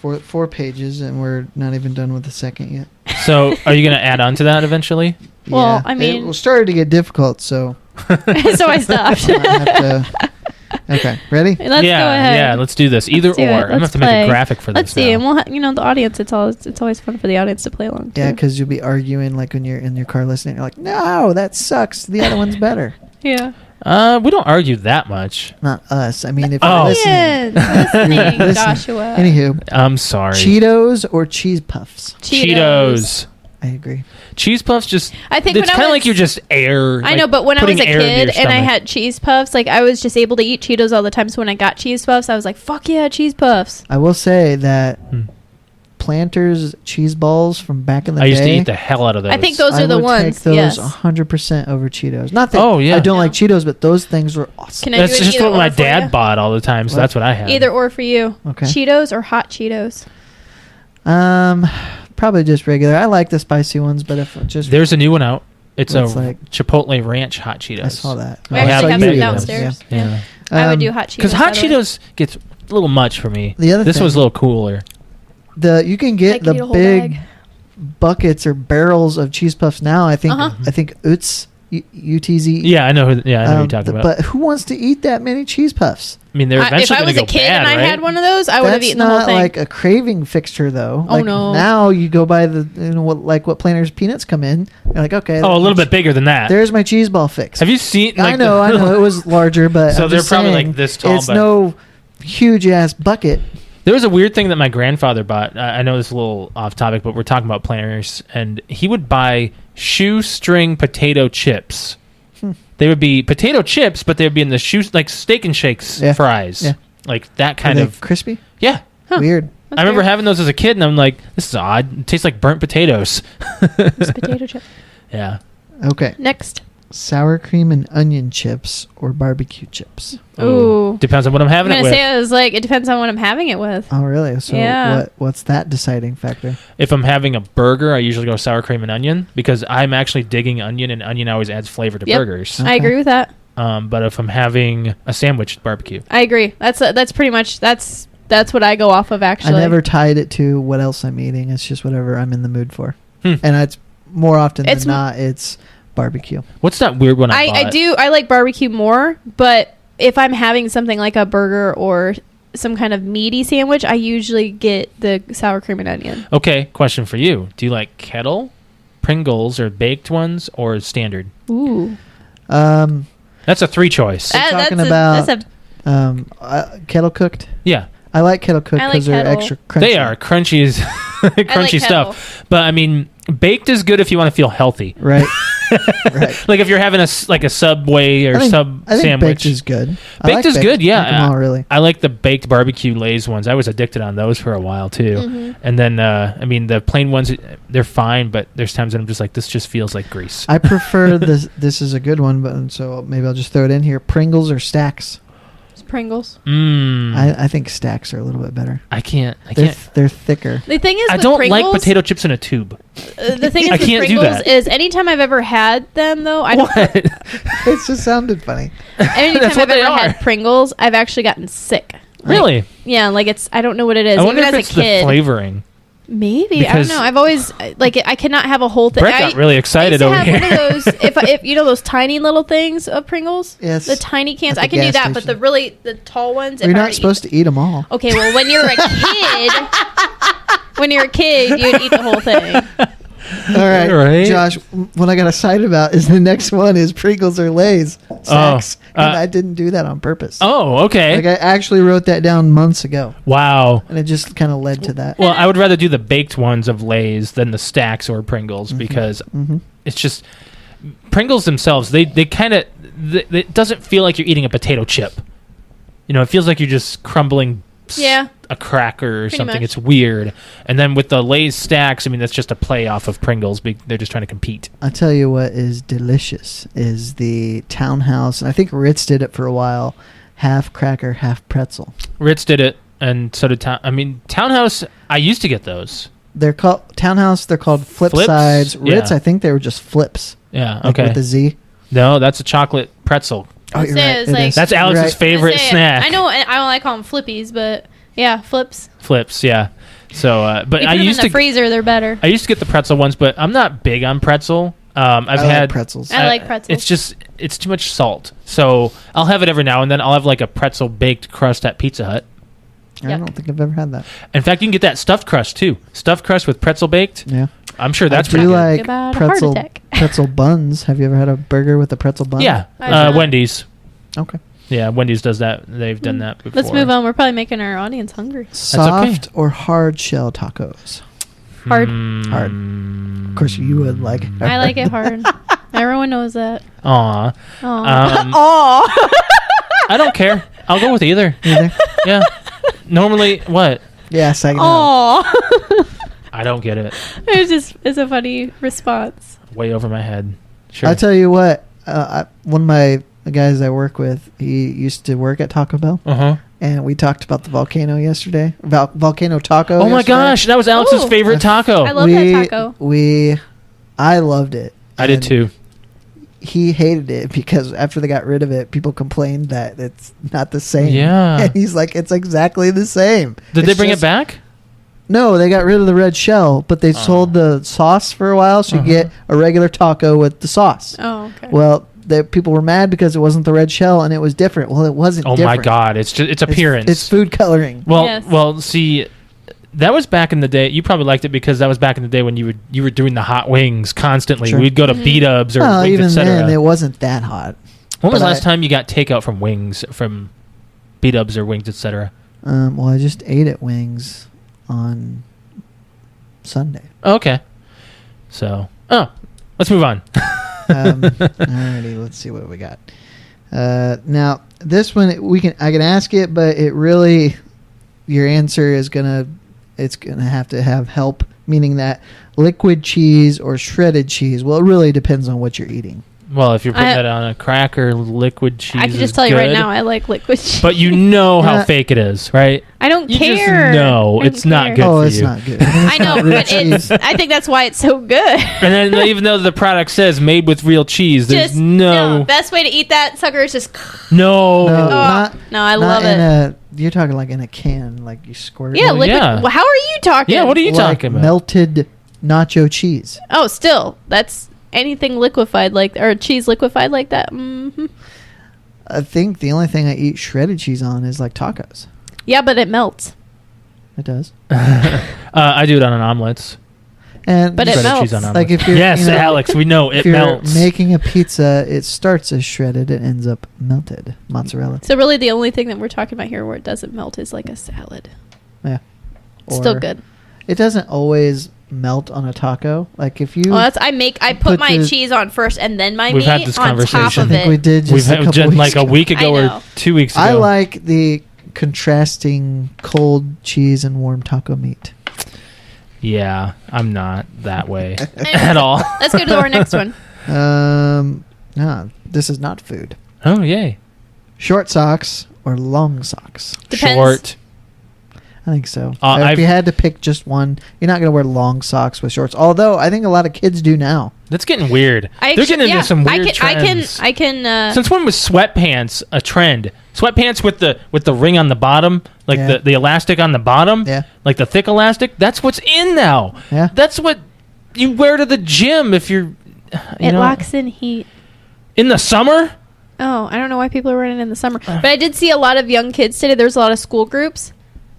Four pages, and we're not even done with the second yet.
So are you going to add on to that eventually?
Well, I mean...
It started to get difficult, so...
so I stopped.
I might have to... Okay, ready?
Let's go ahead.
Yeah, let's do this. Either or. I'm going to have to make a graphic for this.
Let's see. And we'll the audience, it's always fun for the audience to play along, too.
Yeah, because you'll be arguing like when you're in your car listening. You're like, no, that sucks. The other one's better.
Yeah.
We don't argue that much.
Not us. I mean, if you're listening.
Listening, Joshua.
Anywho.
I'm sorry.
Cheetos or cheese puffs?
Cheetos.
I agree.
Cheese puffs just...
I think
it's kind of like you're just air...
I know, but when I was a kid and I had cheese puffs, like I was just able to eat Cheetos all the time. So when I got cheese puffs, I was like, fuck yeah, cheese puffs.
I will say that Planters cheese balls from back in the day...
I used to eat the hell out of those.
I think those are the ones.
I would take those 100% over Cheetos. Not that I don't like Cheetos, but those things were awesome.
That's just what my dad bought all the time, so that's what I had.
Either or for you.
Okay.
Cheetos or hot Cheetos?
Probably just regular. I like the spicy ones, but if just...
There's a new one out. It's
like
Chipotle Ranch Hot Cheetos.
I saw that.
We actually have some downstairs.
Yeah.
I would do hot Cheetos.
Because hot Cheetos gets a little much for me. This was a little cooler.
You can get the big buckets or barrels of cheese puffs now. I think Utz, UTZ.
Yeah, I know who you're talking about.
But who wants to eat that many cheese puffs?
I mean, they're eventually going to go bad,
If I was a kid and I had one of those, I would have eaten the whole thing.
That's not like a craving fixture, though.
Oh, no.
Now you go by what Planters peanuts come in. You're like, okay.
Oh, a little bit bigger than that.
There's my cheese ball fix.
Have you seen...
I know. It was larger, but
so they're probably like this tall.
It's no huge-ass bucket.
There was a weird thing that my grandfather bought. I know this is a little off topic, but we're talking about Planters. And he would buy shoestring potato chips. They would be potato chips, but they would be in the like Steak and Shakes fries. Yeah. Like that kind of...
crispy?
Yeah.
Huh. Weird.
I remember having those as a kid, and I'm like, this is odd. It tastes like burnt potatoes.
It's potato chip.
Yeah.
Okay.
Next.
Sour cream and onion chips or barbecue chips?
Ooh.
Depends on what I'm having it with.
It depends on what I'm having it with.
Oh, really? So what's that deciding factor?
If I'm having a burger, I usually go sour cream and onion because I'm actually digging onion, and onion always adds flavor to burgers.
Okay. I agree with that.
But if I'm having a sandwich, barbecue.
I agree. That's pretty much that's what I go off of, actually.
I never tied it to what else I'm eating. It's just whatever I'm in the mood for. And it's more often than not, it's barbecue.
What's that weird one I bought?
I like barbecue more, but if I'm having something like a burger or some kind of meaty sandwich, I usually get the sour cream and onion.
Okay, question for you. Do you like kettle, Pringles, or baked ones, or standard?
Ooh.
That's a 3 choice.
Talking about kettle cooked?
Yeah.
I like kettle cooked because they're extra crunchy.
They are crunchy as crunchy stuff. But I mean, baked is good if you want to feel healthy.
Right. Right.
Like if you're having a Subway or sandwich.
I think baked is good.
Baked is good, yeah.
Oh, really?
I like the baked barbecue Lay's ones. I was addicted on those for a while too. Mm-hmm. And then, I mean, the plain ones, they're fine, but there's times that I'm just like, this just feels like grease.
I prefer this. This is a good one, but so maybe I'll just throw it in here. Pringles or Stacks?
Pringles.
I think stacks are a little bit better.
I can't.
They're thicker.
The thing is,
I
with
don't
Pringles,
like potato chips in a tube.
The thing is,
I
with
can't do
Pringles
that.
is anytime I've ever had them, though, I don't.
It just sounded funny.
Anytime
That's
I've
what they
ever
are.
had Pringles, I've actually gotten sick.
Really?
Yeah, like I don't know what it is.
I wonder
Even
if
as
it's
a kid,
the flavoring.
maybe
Because-
I don't know. I've always I cannot have a whole thing.
Brett got really
I
excited
used to
over
have
here.
one of those. If you know those tiny little things of Pringles,
Yes.
the tiny cans.
At the
I can do
gas
that, but
station.
the tall ones.
You're not supposed to eat them all.
Okay, well, when you're a kid, you'd eat the whole thing.
All right,
Right.
Josh. What I got excited about is the next one is Pringles or Lay's snacks, and I didn't do that on purpose.
Oh, okay.
Like I actually wrote that down months ago,
Wow.
and it just kind of led to that.
Well, I would rather do the baked ones of Lay's than the stacks or Pringles because it's just Pringles themselves. They kind of it doesn't feel like you're eating a potato chip. You know, it feels like you're just crumbling
Yeah.
a cracker or
Pretty
something.
much.
It's weird. And then with the Lay's stacks, I mean, that's just a play off of Pringles. They're just trying to compete.
I'll tell you what is delicious is the Townhouse, and I think Ritz did it for a while. Half cracker, half pretzel.
Ritz did it, and so did Townhouse. I used to get those.
They're called Townhouse. They're called flip
Flips?
sides. Ritz,
Yeah.
I think they were just flips.
Yeah.
Like
Okay.
with the Z.
No, that's a chocolate pretzel.
Oh, you're
Say
right.
it's
It
like-
is.
That's Alex's
Right.
favorite snack.
I know. I call them flippies, but yeah, flips.
Flips. Yeah. So, but
You
I
put them
used
in the
to.
freezer. They're better.
I used to get the pretzel ones, but I'm not big on pretzel. I've
I
had
like pretzels.
I like pretzels.
It's too much salt. So I'll have it every now and then. I'll have like a pretzel baked crust at Pizza Hut.
I
Yuck.
don't think I've ever had that.
In fact, you can get that stuffed crust too. Stuffed crust with pretzel baked.
Yeah.
I'm sure that's
I
pretty
do
good.
like
About a heart
pretzel
attack.
pretzel buns. Have you ever had a burger with a pretzel bun?
Yeah,
I've not.
Wendy's.
Okay.
Yeah, Wendy's does that. They've done that before.
Let's move on. We're probably making our audience hungry.
Soft or hard shell tacos?
Hard.
Hard. Of course, you would like.
I like it hard. Everyone knows that.
Aw.
Aw.
I don't care. I'll go with either.
Either?
Yeah. Normally, what?
Yeah, second.
Aw.
I don't get it.
It's a funny response.
Way over my head. Sure.
I tell you what. One of my guys I work with, he used to work at Taco Bell,
Uh-huh.
and we talked about the volcano yesterday. About volcano taco.
Oh my
yesterday.
gosh, that was Alex's
Ooh.
favorite taco.
I love that taco.
I loved it.
I did
And
too.
He hated it because after they got rid of it, people complained that it's not the same.
Yeah.
And he's like, it's exactly the same.
Did they
It's
bring
just-
it back?
No, they got rid of the red shell, but they sold the sauce for a while, so you get a regular taco with the sauce.
Oh, okay.
Well, people were mad because it wasn't the red shell and it was different. Well, it wasn't
Oh
different.
my God! It's just it's appearance.
It's food coloring.
Well,
Yes.
well, see, that was back in the day. You probably liked it because that was back in the day when you were doing the hot wings constantly.
Sure.
We'd go to B-dubs or
Well,
Wings,
even
etc.
then, it wasn't that hot.
When was the
but
last time you got takeout from Wings, from B-dubs or Wings, etc.?
Well, I just ate at Wings on Sunday.
Okay. So, let's move on.
Alrighty, let's see what we got. Now, this one I can ask it, but it really, your answer is it's gonna have to have help, meaning that liquid cheese or shredded cheese. Well, it really depends on what you're eating.
Well, if you're putting that on a cracker, liquid cheese
I can
is
just tell you right
good.
now, I like liquid cheese.
But you know how
Yeah.
fake it is, right?
I don't
You just
care.
know
I don't
it's not
care.
good.
Oh,
for
it's
you.
not good.
I know,
It's not real
but
cheese.
I think that's why it's so good.
And then even though the product says made with real cheese, there's
Just
no.
best way to eat that sucker is just.
No.
No,
I
not
love
in
it.
You're talking like in a can, like you squirt.
Yeah,
Well,
liquid.
yeah.
Well, how are you talking?
Yeah, what are you
like
talking about?
melted nacho cheese.
Oh, still, that's anything liquefied or cheese liquefied like that. Mm-hmm.
I think the only thing I eat shredded cheese on is like tacos.
Yeah, but it melts.
It does.
I do it on an omelets.
And
But it
Shredded
melts.
cheese on
Like
omelets.
if you're,
yes,
you know,
Alex, we know
if
it
you're
melts.
making a pizza, it starts as shredded, it ends up melted mozzarella.
So really, the only thing that we're talking about here where it doesn't melt is like a salad.
Yeah.
It's still
Or-
good.
It doesn't always melt on a taco. Like if you,
Well, I put
put
my
the-
cheese on first and then my
We've
meat
had this
on top
conversation.
of
I think
it.
we did
We've
just a
had
couple
just
weeks
like a
ago.
week ago
I
or
know.
2 weeks ago.
I like the contrasting cold cheese and warm taco meat.
Yeah, I'm not that way at all.
Let's go to our next one.
No, this is not food.
Oh, yay.
Short socks or long socks?
Depends.
Short.
I think so.
I've-
If you had to pick just one, you're not going to wear long socks with shorts. Although I think a lot of kids do now.
That's getting weird. They're getting into some weird trends.
I can.
Since when was sweatpants a trend? Sweatpants with the ring on the bottom, like
Yeah.
the elastic on the bottom,
Yeah.
like the thick elastic. That's what's in now.
Yeah.
That's what you wear to the gym if you're.
It locks in heat.
In the summer.
Oh, I don't know why people are wearing it in the summer, but I did see a lot of young kids today. There's a lot of school groups,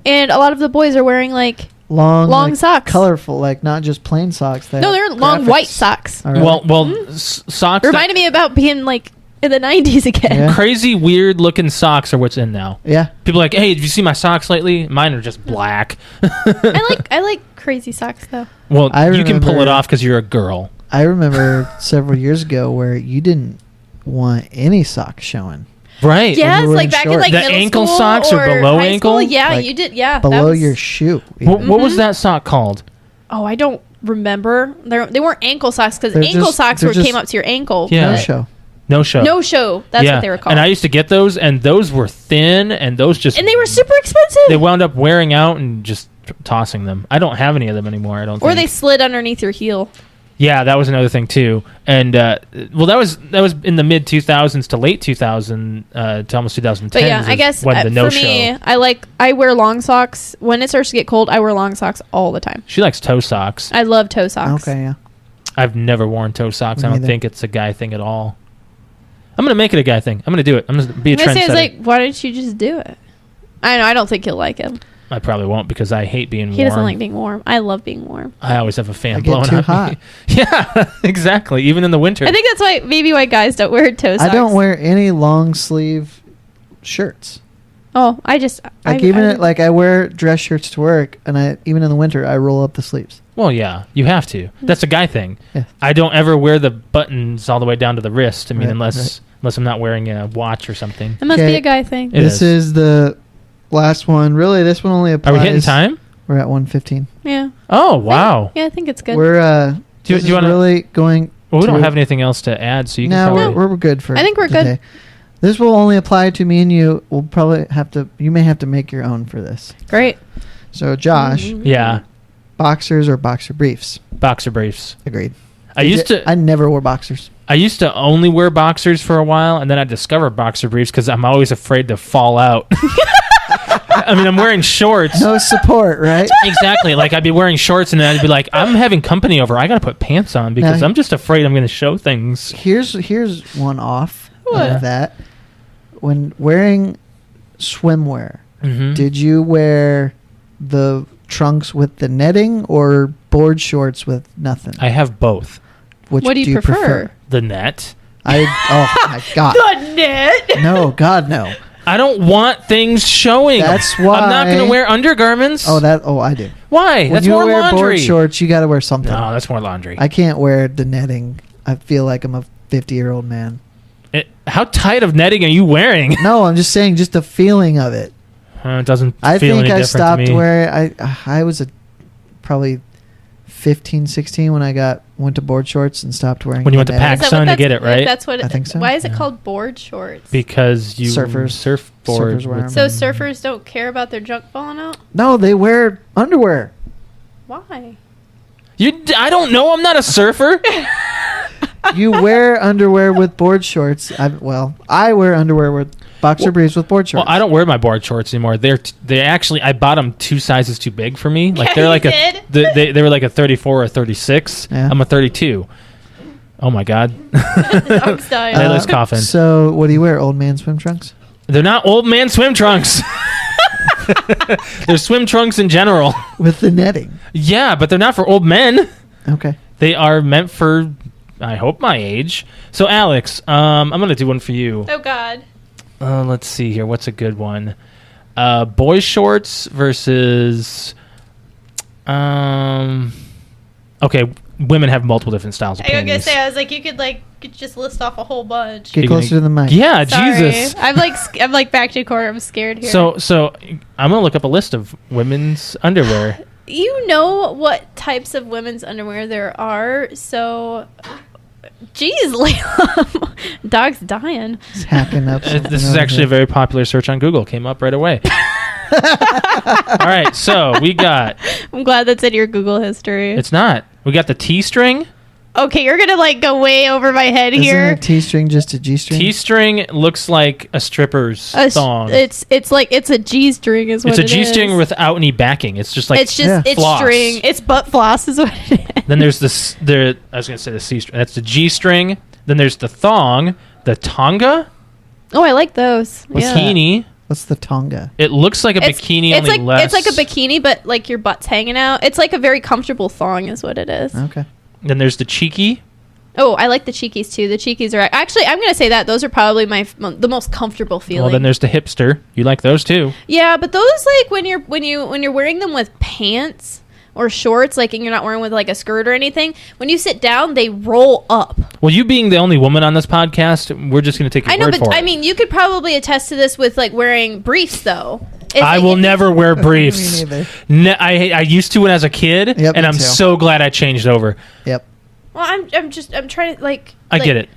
and a lot of the boys are wearing like
Long like,
socks,
colorful, like not just plain socks.
No, they're long white socks.
Oh, really?
Well, socks.
Reminded me about being like in the 90s again.
Yeah.
Crazy, weird looking socks are what's in now.
Yeah.
People are like, hey, did you see my socks lately? Mine are just black.
I like crazy socks though.
Well,
I
you can pull it
remember-
off because you're a girl.
I remember several years ago where you didn't want any socks showing.
Right.
Yes,
you were
like
in
back in
shorts.
like
The
middle
ankle
school
socks or below
high
ankle?
school. Yeah,
Like,
you did. Yeah, that
Below
was-
your shoe.
What was that sock called?
Oh, I don't remember. They weren't ankle socks because
They're
ankle
just-
socks
they're
were
just-
came up to your ankle.
Yeah.
No
but-
show.
No show.
No show. That's what they were called.
And I used to get those, and those were thin, and those just...
And they were super expensive.
They wound up wearing out and just tossing them. I don't have any of them anymore, I don't think.
Or they slid underneath your heel.
Yeah, that was another thing, too. And, well, that was in the mid-2000s to late 2000, to almost 2010.
But yeah, I guess
when the
for
no-show.
me, I wear long socks. When it starts to get cold, I wear long socks all the time.
She likes toe socks.
I love toe socks.
Okay, yeah.
I've never worn toe socks.
Me
I don't
neither.
think it's a guy thing at all. I'm going to make it a guy thing. I'm going to do it. I'm going to be a
I'm gonna say,
trendsetter.
like, why didn't you just do it? I know. I don't think he'll like him.
I probably won't because I hate being warm.
He doesn't like being warm. I love being warm.
I always have a
I
fan
get
blowing
too
on
hot.
me. Yeah, exactly. Even in the winter.
I think that's why guys don't wear toe socks.
I don't wear any long sleeve shirts.
Oh, I just
I wear dress shirts to work, and even in the winter I roll up the sleeves.
Well, yeah, you have to. That's a guy thing.
Yeah.
I don't ever wear the buttons all the way down to the wrist. I mean,
Right,
unless I'm not wearing a watch or something.
It must
Okay.
be a guy thing.
It
This is the last one. Really, this one only
Are
applies.
we hitting time?
We're at 1:15.
Yeah.
Oh, wow.
Yeah, I think it's good.
We're
Do you-
this
do you
is
wanna-
really going?
Well, we don't
to-
have anything else to add, so you can
No,
probably...
we're good for.
I think we're good.
today. This will only apply to me and you. We'll probably have to. You may have to make your own for this.
Great.
So, Josh,
Yeah,
boxers or boxer briefs?
boxer briefs.
Agreed.
I used to
I never wore boxers.
only wear boxers for a while, and then I discovered boxer briefs because I'm always afraid to fall out. I mean, I'm wearing shorts.
No support, right?
Exactly. Like, I'd be wearing shorts, and then I'd be like, I'm having company over. I got to put pants on because
Now-
I'm just afraid I'm going to show things.
Here's one off
What?
of that. When wearing swimwear,
Mm-hmm.
did you wear the trunks with the netting or board shorts with nothing?
I have both.
Which
What do you prefer?
The net.
Oh my god.
The net.
No, God no.
I don't want things showing.
That's
I'm not going
why-
to wear undergarments.
I do.
Why?
When
That's
you
more
wear
laundry.
board shorts, you got to wear something.
No, that's more laundry.
I can't wear the netting. I feel like I'm a 50-year-old man.
How tight of netting are you wearing?
No, I'm just saying, just the feeling of it.
It doesn't
I
feel
think
any
I
different
stopped
to me.
wearing. I was probably 15, 16 when I went to board shorts and stopped wearing.
When you went to
netting.
Pac Sun to get it, right?
That's what
I think so.
Why is it
Yeah.
called board shorts?
Because you
Surfers
surfboard.
wear
with-
So surfers don't care about their junk falling out?
No, they wear underwear.
Why?
I don't know. I'm not a surfer.
You wear underwear with board shorts. I wear underwear with boxer briefs with board shorts.
Well, I don't wear my board shorts anymore. They actually I bought them 2 sizes too big for me. Like
Yeah,
they're
you
like
did?
they were like a 34 or 36.
Yeah.
I'm a 32. Oh my god.
Dog style.
Layla's coughing.
So, what do you wear? Old man swim trunks?
They're not old man swim trunks. They're swim trunks in general.
With the netting.
Yeah, but they're not for old men.
Okay.
They are meant for, I hope, my age. So, Alex, I'm going to do one for you.
Oh, God.
Let's see here. What's a good one? Boy shorts versus... Okay, women have multiple different styles of
I was going to
panties.
say, I was like, you could just list off a whole bunch.
Get
You're
closer to the mic.
Yeah,
Sorry.
Jesus.
I'm like back to corner. I'm scared here.
So I'm going to look up a list of women's underwear.
You know what types of women's underwear there are, so Jeez, Layla. Dog's dying.
It's hacking up.
This is actually a very popular search on Google. Came up right away. All right, so we got...
I'm glad that's in your Google history.
It's not. We got the T-string.
Okay, you're gonna like go way over my head here.
Isn't a T-string just a G-string?
T-string looks like a stripper's thong.
It's like it's a G-string is what
it's a G-string without any backing. It's just like
it's string. It's butt floss is what it is.
Then there's I was gonna say the C-string. That's the G-string. Then there's the thong, the tonga.
Oh, I like those.
Bikini.
What's the tonga?
It looks like a bikini, only less.
It's like a bikini, but like your butt's hanging out. It's like a very comfortable thong, is what it is.
Okay.
Then there's the cheeky.
Oh, I like the cheekies too. The cheekies are actually, I'm gonna say that those are probably the most comfortable feeling.
Well, then there's the hipster. You like those too?
Yeah, but those like when you're wearing them with pants or shorts, like, and you're not wearing with like a skirt or anything, when you sit down, they roll up.
Well, you being the only woman on this podcast, we're just gonna take your word for it.
I mean, you could probably attest to this with like wearing briefs though.
I will never wear briefs.
Me neither.
I used to when I was a kid,
Yep,
and I'm so glad I changed over.
Yep.
Well, I'm trying to like.
I get it.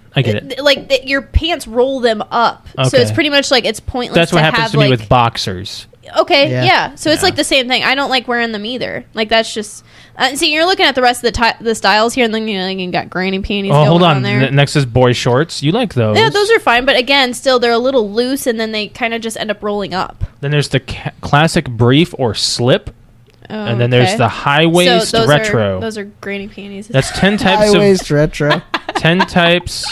Like your pants roll them up, so
Okay.
it's pretty much like it's pointless.
That's what
to
happens
have,
to me with boxers.
Okay,
Yeah.
yeah. So it's
Yeah.
like the same thing. I don't like wearing them either. Like that's just. See, you're looking at the rest of the styles here, and then you got granny panties.
Oh,
going
hold on.
there.
Next is boy shorts. You like those?
Yeah, those are fine, but again, still they're a little loose, and then they kind of just end up rolling up.
Then there's the classic brief or slip,
Oh,
and then there's the high waist
those
retro.
Those are granny panties.
That's 10 types
High
of
waist retro.
10 types.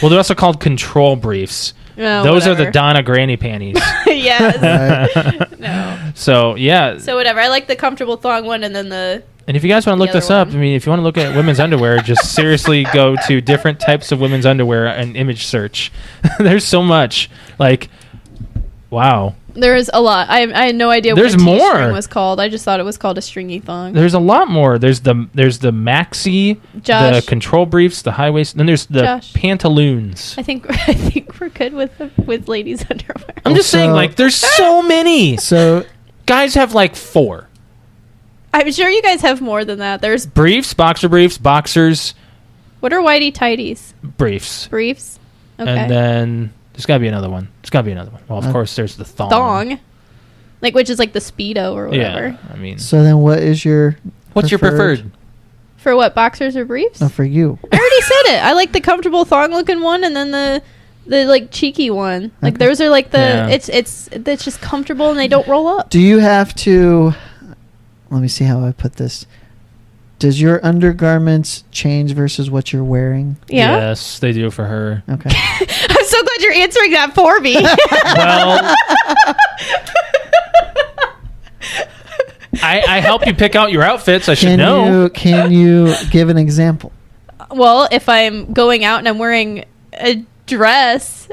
Well, they're also called control briefs.
Oh,
Those are
whatever.
the Donna granny panties.
Yes.
Right.
No.
So yeah.
So whatever. I like the comfortable thong one, and then the.
And if you guys want to look
The
this
other
up,
one.
I mean, if you want to look at women's underwear, just seriously go to different types of women's underwear and image search. There's so much. Like, wow.
There is a lot. I had no idea
There's
what a
more.
T-string was called. I just thought it was called a stringy thong.
There's a lot more. There's the maxi,
Josh.
the control briefs, the high waist. Then there's the
Josh.
pantaloons.
I think we're good with ladies' underwear.
I'm just saying,
So-
like, there's so many.
So
Guys have like 4
I'm sure you guys have more than that. There's
briefs, boxers,
what are whitey tighties?
briefs,
Briefs. Okay.
and then there's got to be another one. Well, of course, there's the thong.
Thong. Like which is like the Speedo or whatever.
Yeah, I mean,
so then what is your
what's your preferred?
For what, boxers or briefs?
No, for you.
I already said it. I like the comfortable thong looking one, and then the like cheeky one. Like
Okay.
those are like the
Yeah.
it's just comfortable and they don't roll up.
Do you have to? Let me see how I put this. Does your undergarments change versus what you're wearing?
Yeah.
Yes, they do for her.
Okay.
I'm so glad you're answering that for me.
Well, I help you pick out your outfits. I should know.
Can you give an example?
Well, if I'm going out and I'm wearing a dress,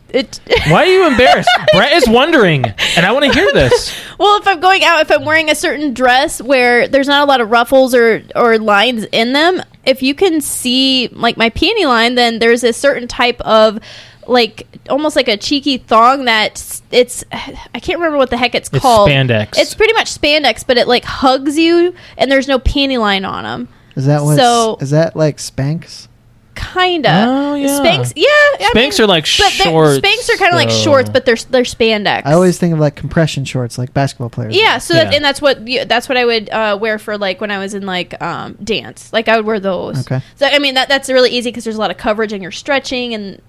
it.
Why are you embarrassed? Brett is wondering, and I want to hear this.
Well, if I'm going out, if I'm wearing a certain dress where there's not a lot of ruffles or lines in them, if you can see like my panty line, then there's a certain type of like almost like a cheeky thong that it's I can't remember what the heck it's called.
Spandex.
It's pretty much spandex, but it like hugs you and there's no panty line on them.
Is that what?
So-
Is that like Spanx?
Kinda.
Oh, yeah.
Spanx. Yeah.
Spanx are like
but
shorts.
Spanx are kind of like
though.
shorts, but they're spandex.
I always think of like compression shorts, like basketball players.
Yeah, so
Yeah.
that's what I would wear for like when I was in like dance. Like I would wear those.
Okay.
So I mean that's really easy because there's a lot of coverage and you're stretching and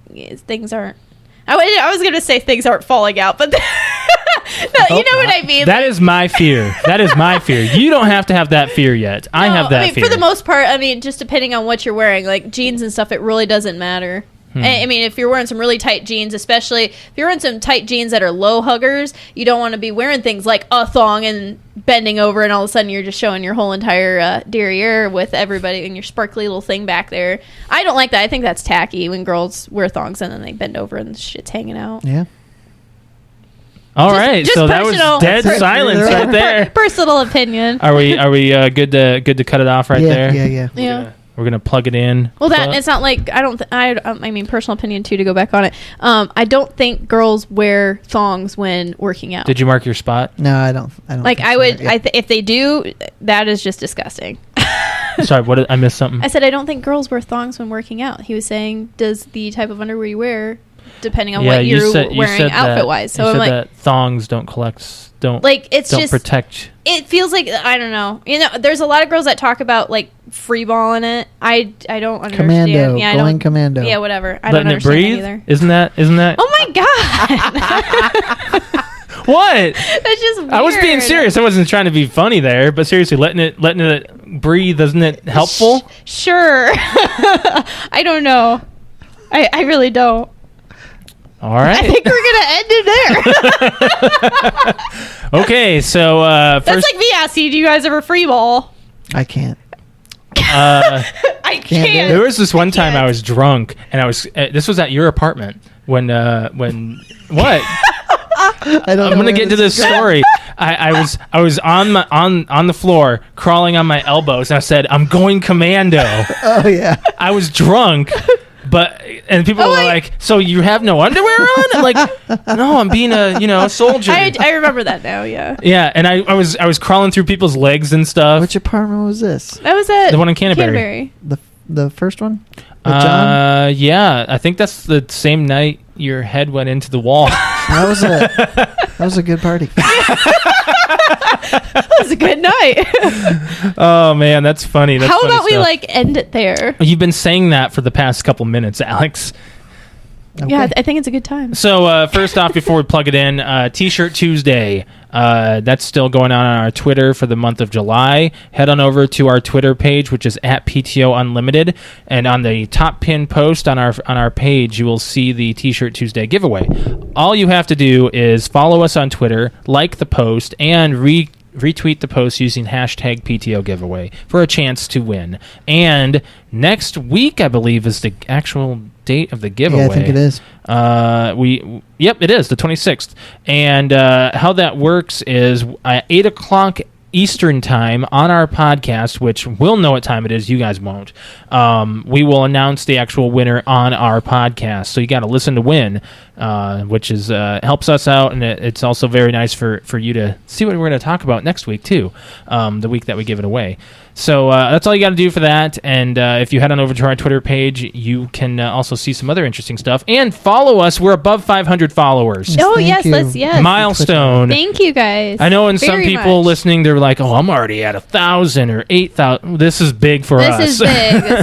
things aren't. I was gonna say things aren't falling out, but no, you know what I mean.
That is my fear. That is my fear. You don't have to have that fear yet. I have that fear.
For the most part, I mean, just depending on what you're wearing, like jeans and stuff, it really doesn't matter. I mean, if you're wearing some really tight jeans, especially if you're wearing some tight jeans that are low huggers, you don't want to be wearing things like a thong and bending over, and all of a sudden you're just showing your whole entire derriere with everybody and your sparkly little thing back there. I don't like that. I think that's tacky when girls wear thongs and then they bend over and the shit's hanging out.
Yeah.
All right,
just
so that was
personal-
dead
per-
silence right there.
Personal opinion.
Are we good to cut it off right
Yeah,
there?
yeah.
Yeah.
We're gonna plug it in.
Well, that it's not like I mean, personal opinion too. To go back on it, I don't think girls wear thongs when working out.
Did you mark your spot?
No, I don't.
Like
think
I
so.
would,
Yeah.
if they do, that is just disgusting.
Sorry, I missed something.
I said I don't think girls wear thongs when working out. He was saying, does the type of underwear you wear, depending on what you're wearing outfit-wise. So I'm like,
that thongs don't protect.
It feels like, I don't know. There's a lot of girls that talk about like free balling it. I don't understand.
Commando, going commando.
Yeah, whatever. I don't understand
it
either.
Isn't that?
Oh my god.
What?
That's just weird.
I was being serious. I wasn't trying to be funny there, but seriously, letting it breathe, isn't it helpful?
Sure. I don't know. I really don't.
All right.
I think we're gonna end it there.
Okay, so
that's like me asking, do you guys ever free ball?
I can't.
I can't.
There was this one time I was drunk, and I was. This was at your apartment when what? I'm gonna get into this story. I was on the floor crawling on my elbows, and I said, "I'm going commando."
Oh yeah.
I was drunk. And people were like, "So you have no underwear on?" I'm like, "No, I'm being a soldier."
I remember that now. Yeah.
Yeah, and I was crawling through people's legs and stuff.
Which apartment was this?
That was at
the one in Canterbury.
The first one? With John?
Yeah, I think that's the same night your head went into the wall.
That was a good party.
That was a good night.
Oh man, that's funny. That's
How
funny
about
stuff.
we end it there?
You've been saying that for the past couple minutes, Alex.
Okay. Yeah, I think it's a good time.
So first off, before we plug it in, T-Shirt Tuesday. That's still going on our Twitter for the month of July. Head on over to our Twitter page, which is at PTOUnlimited, and on the top pin post on our page, you will see the T-Shirt Tuesday giveaway. All you have to do is follow us on Twitter, like the post, and retweet the post using hashtag PTO giveaway for a chance to win. And next week, I believe, is the actual date of the giveaway.
Yeah, I think it is.
Yep, it is the 26th. And how that works is at 8 o'clock Eastern time on our podcast, which we'll know what time it is, you guys won't. We will announce the actual winner on our podcast. So you got to listen to win, which is helps us out, and it's also very nice for you to see what we're going to talk about next week too, the week that we give it away. So that's all you got to do for that. And if you head on over to our Twitter page, you can also see some other interesting stuff. And follow us. We're above 500 followers.
Yes.
Milestone.
Thank you, guys.
I know, and some people listening, they're like, "Oh, I'm already at 1,000 or 8,000." This is big for us.
This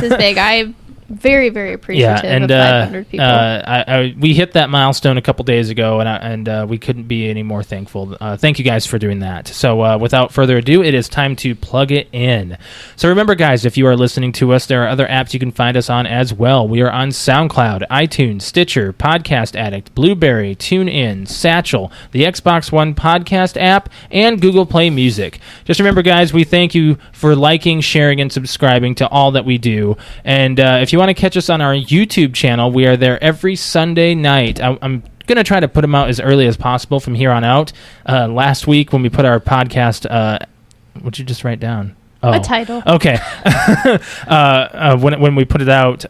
is big. I'm very, very appreciative of 500 people.
We hit that milestone a couple days ago, and we couldn't be any more thankful. Thank you guys for doing that. So without further ado, it is time to plug it in. So remember, guys, if you are listening to us, there are other apps you can find us on as well. We are on SoundCloud, iTunes, Stitcher, Podcast Addict, Blueberry, TuneIn, Satchel, the Xbox One podcast app, and Google Play Music. Just remember, guys, we thank you for liking, sharing, and subscribing to all that we do. And if you want to catch us on our YouTube channel, we are there every Sunday night. I'm going to try to put them out as early as possible from here on out. Last week when we put our podcast, what'd you just write down? Oh.
A title.
Okay. When we put it out,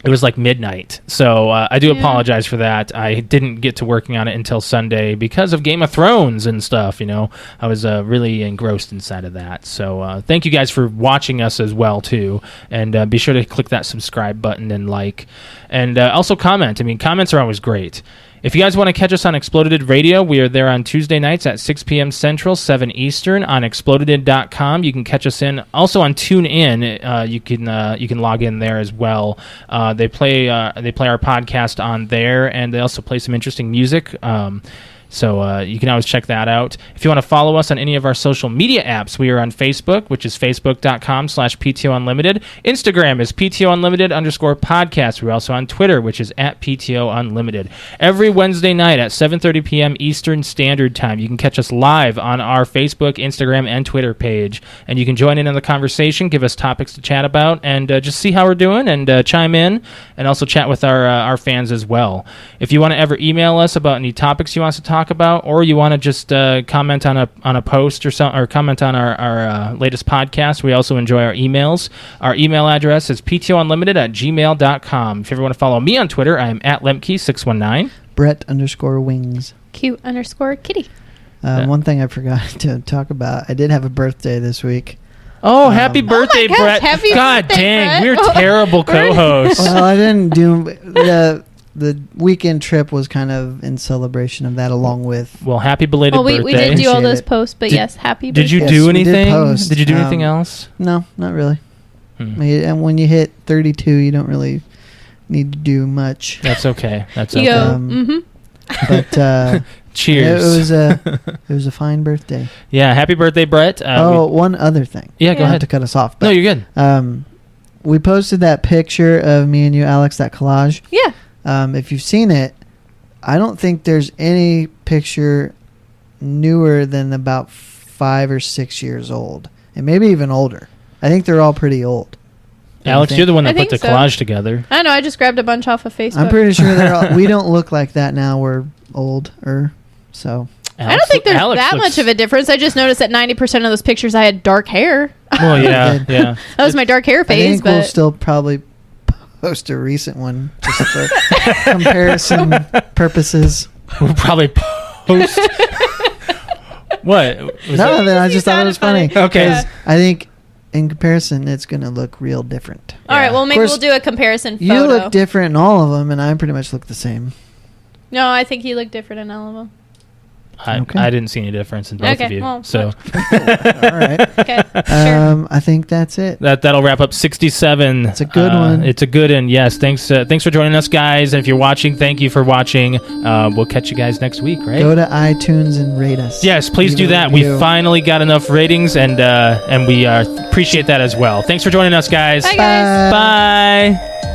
it was like midnight. So I do apologize for that. I didn't get to working on it until Sunday because of Game of Thrones and stuff, I was really engrossed inside of that. So thank you guys for watching us as well, too. And be sure to click that subscribe button and like. And also comment. Comments are always great. If you guys want to catch us on Exploded Radio, we are there on Tuesday nights at 6 p.m. Central, 7 Eastern on exploded.com. You can catch us in also on TuneIn. You can log in there as well. They play our podcast on there, and they also play some interesting music. So you can always check that out. If you want to follow us on any of our social media apps, we are on Facebook, which is facebook.com/PTOUnlimited. Instagram is PTOUnlimited_podcast. We're also on Twitter, which is at PTOUnlimited. Every Wednesday night at 7:30 p.m. Eastern Standard Time, you can catch us live on our Facebook, Instagram, and Twitter page. And you can join in on the conversation, give us topics to chat about, and just see how we're doing, and chime in, and also chat with our fans as well. If you want to ever email us about any topics you want us to talk about, or you want to just comment on a post or comment on our latest podcast, we also enjoy our emails. Our email address is ptounlimited@gmail.com. If you ever want to follow me on Twitter, I am at Lemke619.
Brett_Wings.
Cute_kitty.
One thing I forgot to talk about, I did have a birthday this week.
Oh, happy birthday,
gosh,
Brett!
happy
God
birthday,
dang,
Brett.
we're terrible co-hosts.
Well, I didn't do the weekend trip was kind of in celebration of that, along with.
Well, happy belated
Well,
birthday.
we did do all
Appreciate
those
it.
posts, but
Did-
yes, happy
Did you
birthday.
Yes,
do
we did
anything?
post.
Did you do anything else?
No, not really.
Hmm.
And when you hit 32, you don't really need to do much.
That's okay. That's
You
okay.
go,
Um, But
Cheers.
it was a fine birthday.
Yeah, happy birthday, Brett.
One other thing.
Yeah, go
I have
ahead.
to cut us off.
No,
But,
you're good.
we posted that picture of me and you, Alex, that collage.
Yeah.
If you've seen it, I don't think there's any picture newer than about 5 or 6 years old, and maybe even older. I think they're all pretty old.
Alex, you're the one
I
that put
think
the
so.
collage together.
I know. I just grabbed a bunch off of Facebook.
I'm pretty sure they're all, we don't look like that now. We're older, so
I don't think there's
Alex
that
looks-
much of a difference. I just noticed that 90% of those pictures I had dark hair.
Well, yeah,
Good.
yeah.
That was my dark hair
I
phase,
think we'll
but
still probably post a recent one just for comparison purposes.
We'll probably post. What? Was
No,
it-
then I just thought it was funny.
Okay.
Yeah.
I think in comparison, it's going to look real different.
all right.
Yeah.
Well, maybe
course,
we'll do a comparison photo.
You look different in all of them, and I pretty much look the same.
No, I think you look different in all of them.
I didn't see any difference in both
Okay,
of you.
well,
So
All right.
Okay. Sure.
I think that's it.
that'll wrap up 67.
It's a good one.
It's a good one. Yes. Thanks for joining us, guys. And if you're watching, thank you for watching. We'll catch you guys next week, right?
Go to iTunes and rate us.
Yes, please
Leave
do
a
that.
review.
We finally got enough ratings, and we appreciate that as well. Thanks for joining us, guys.
Bye, guys.
Bye.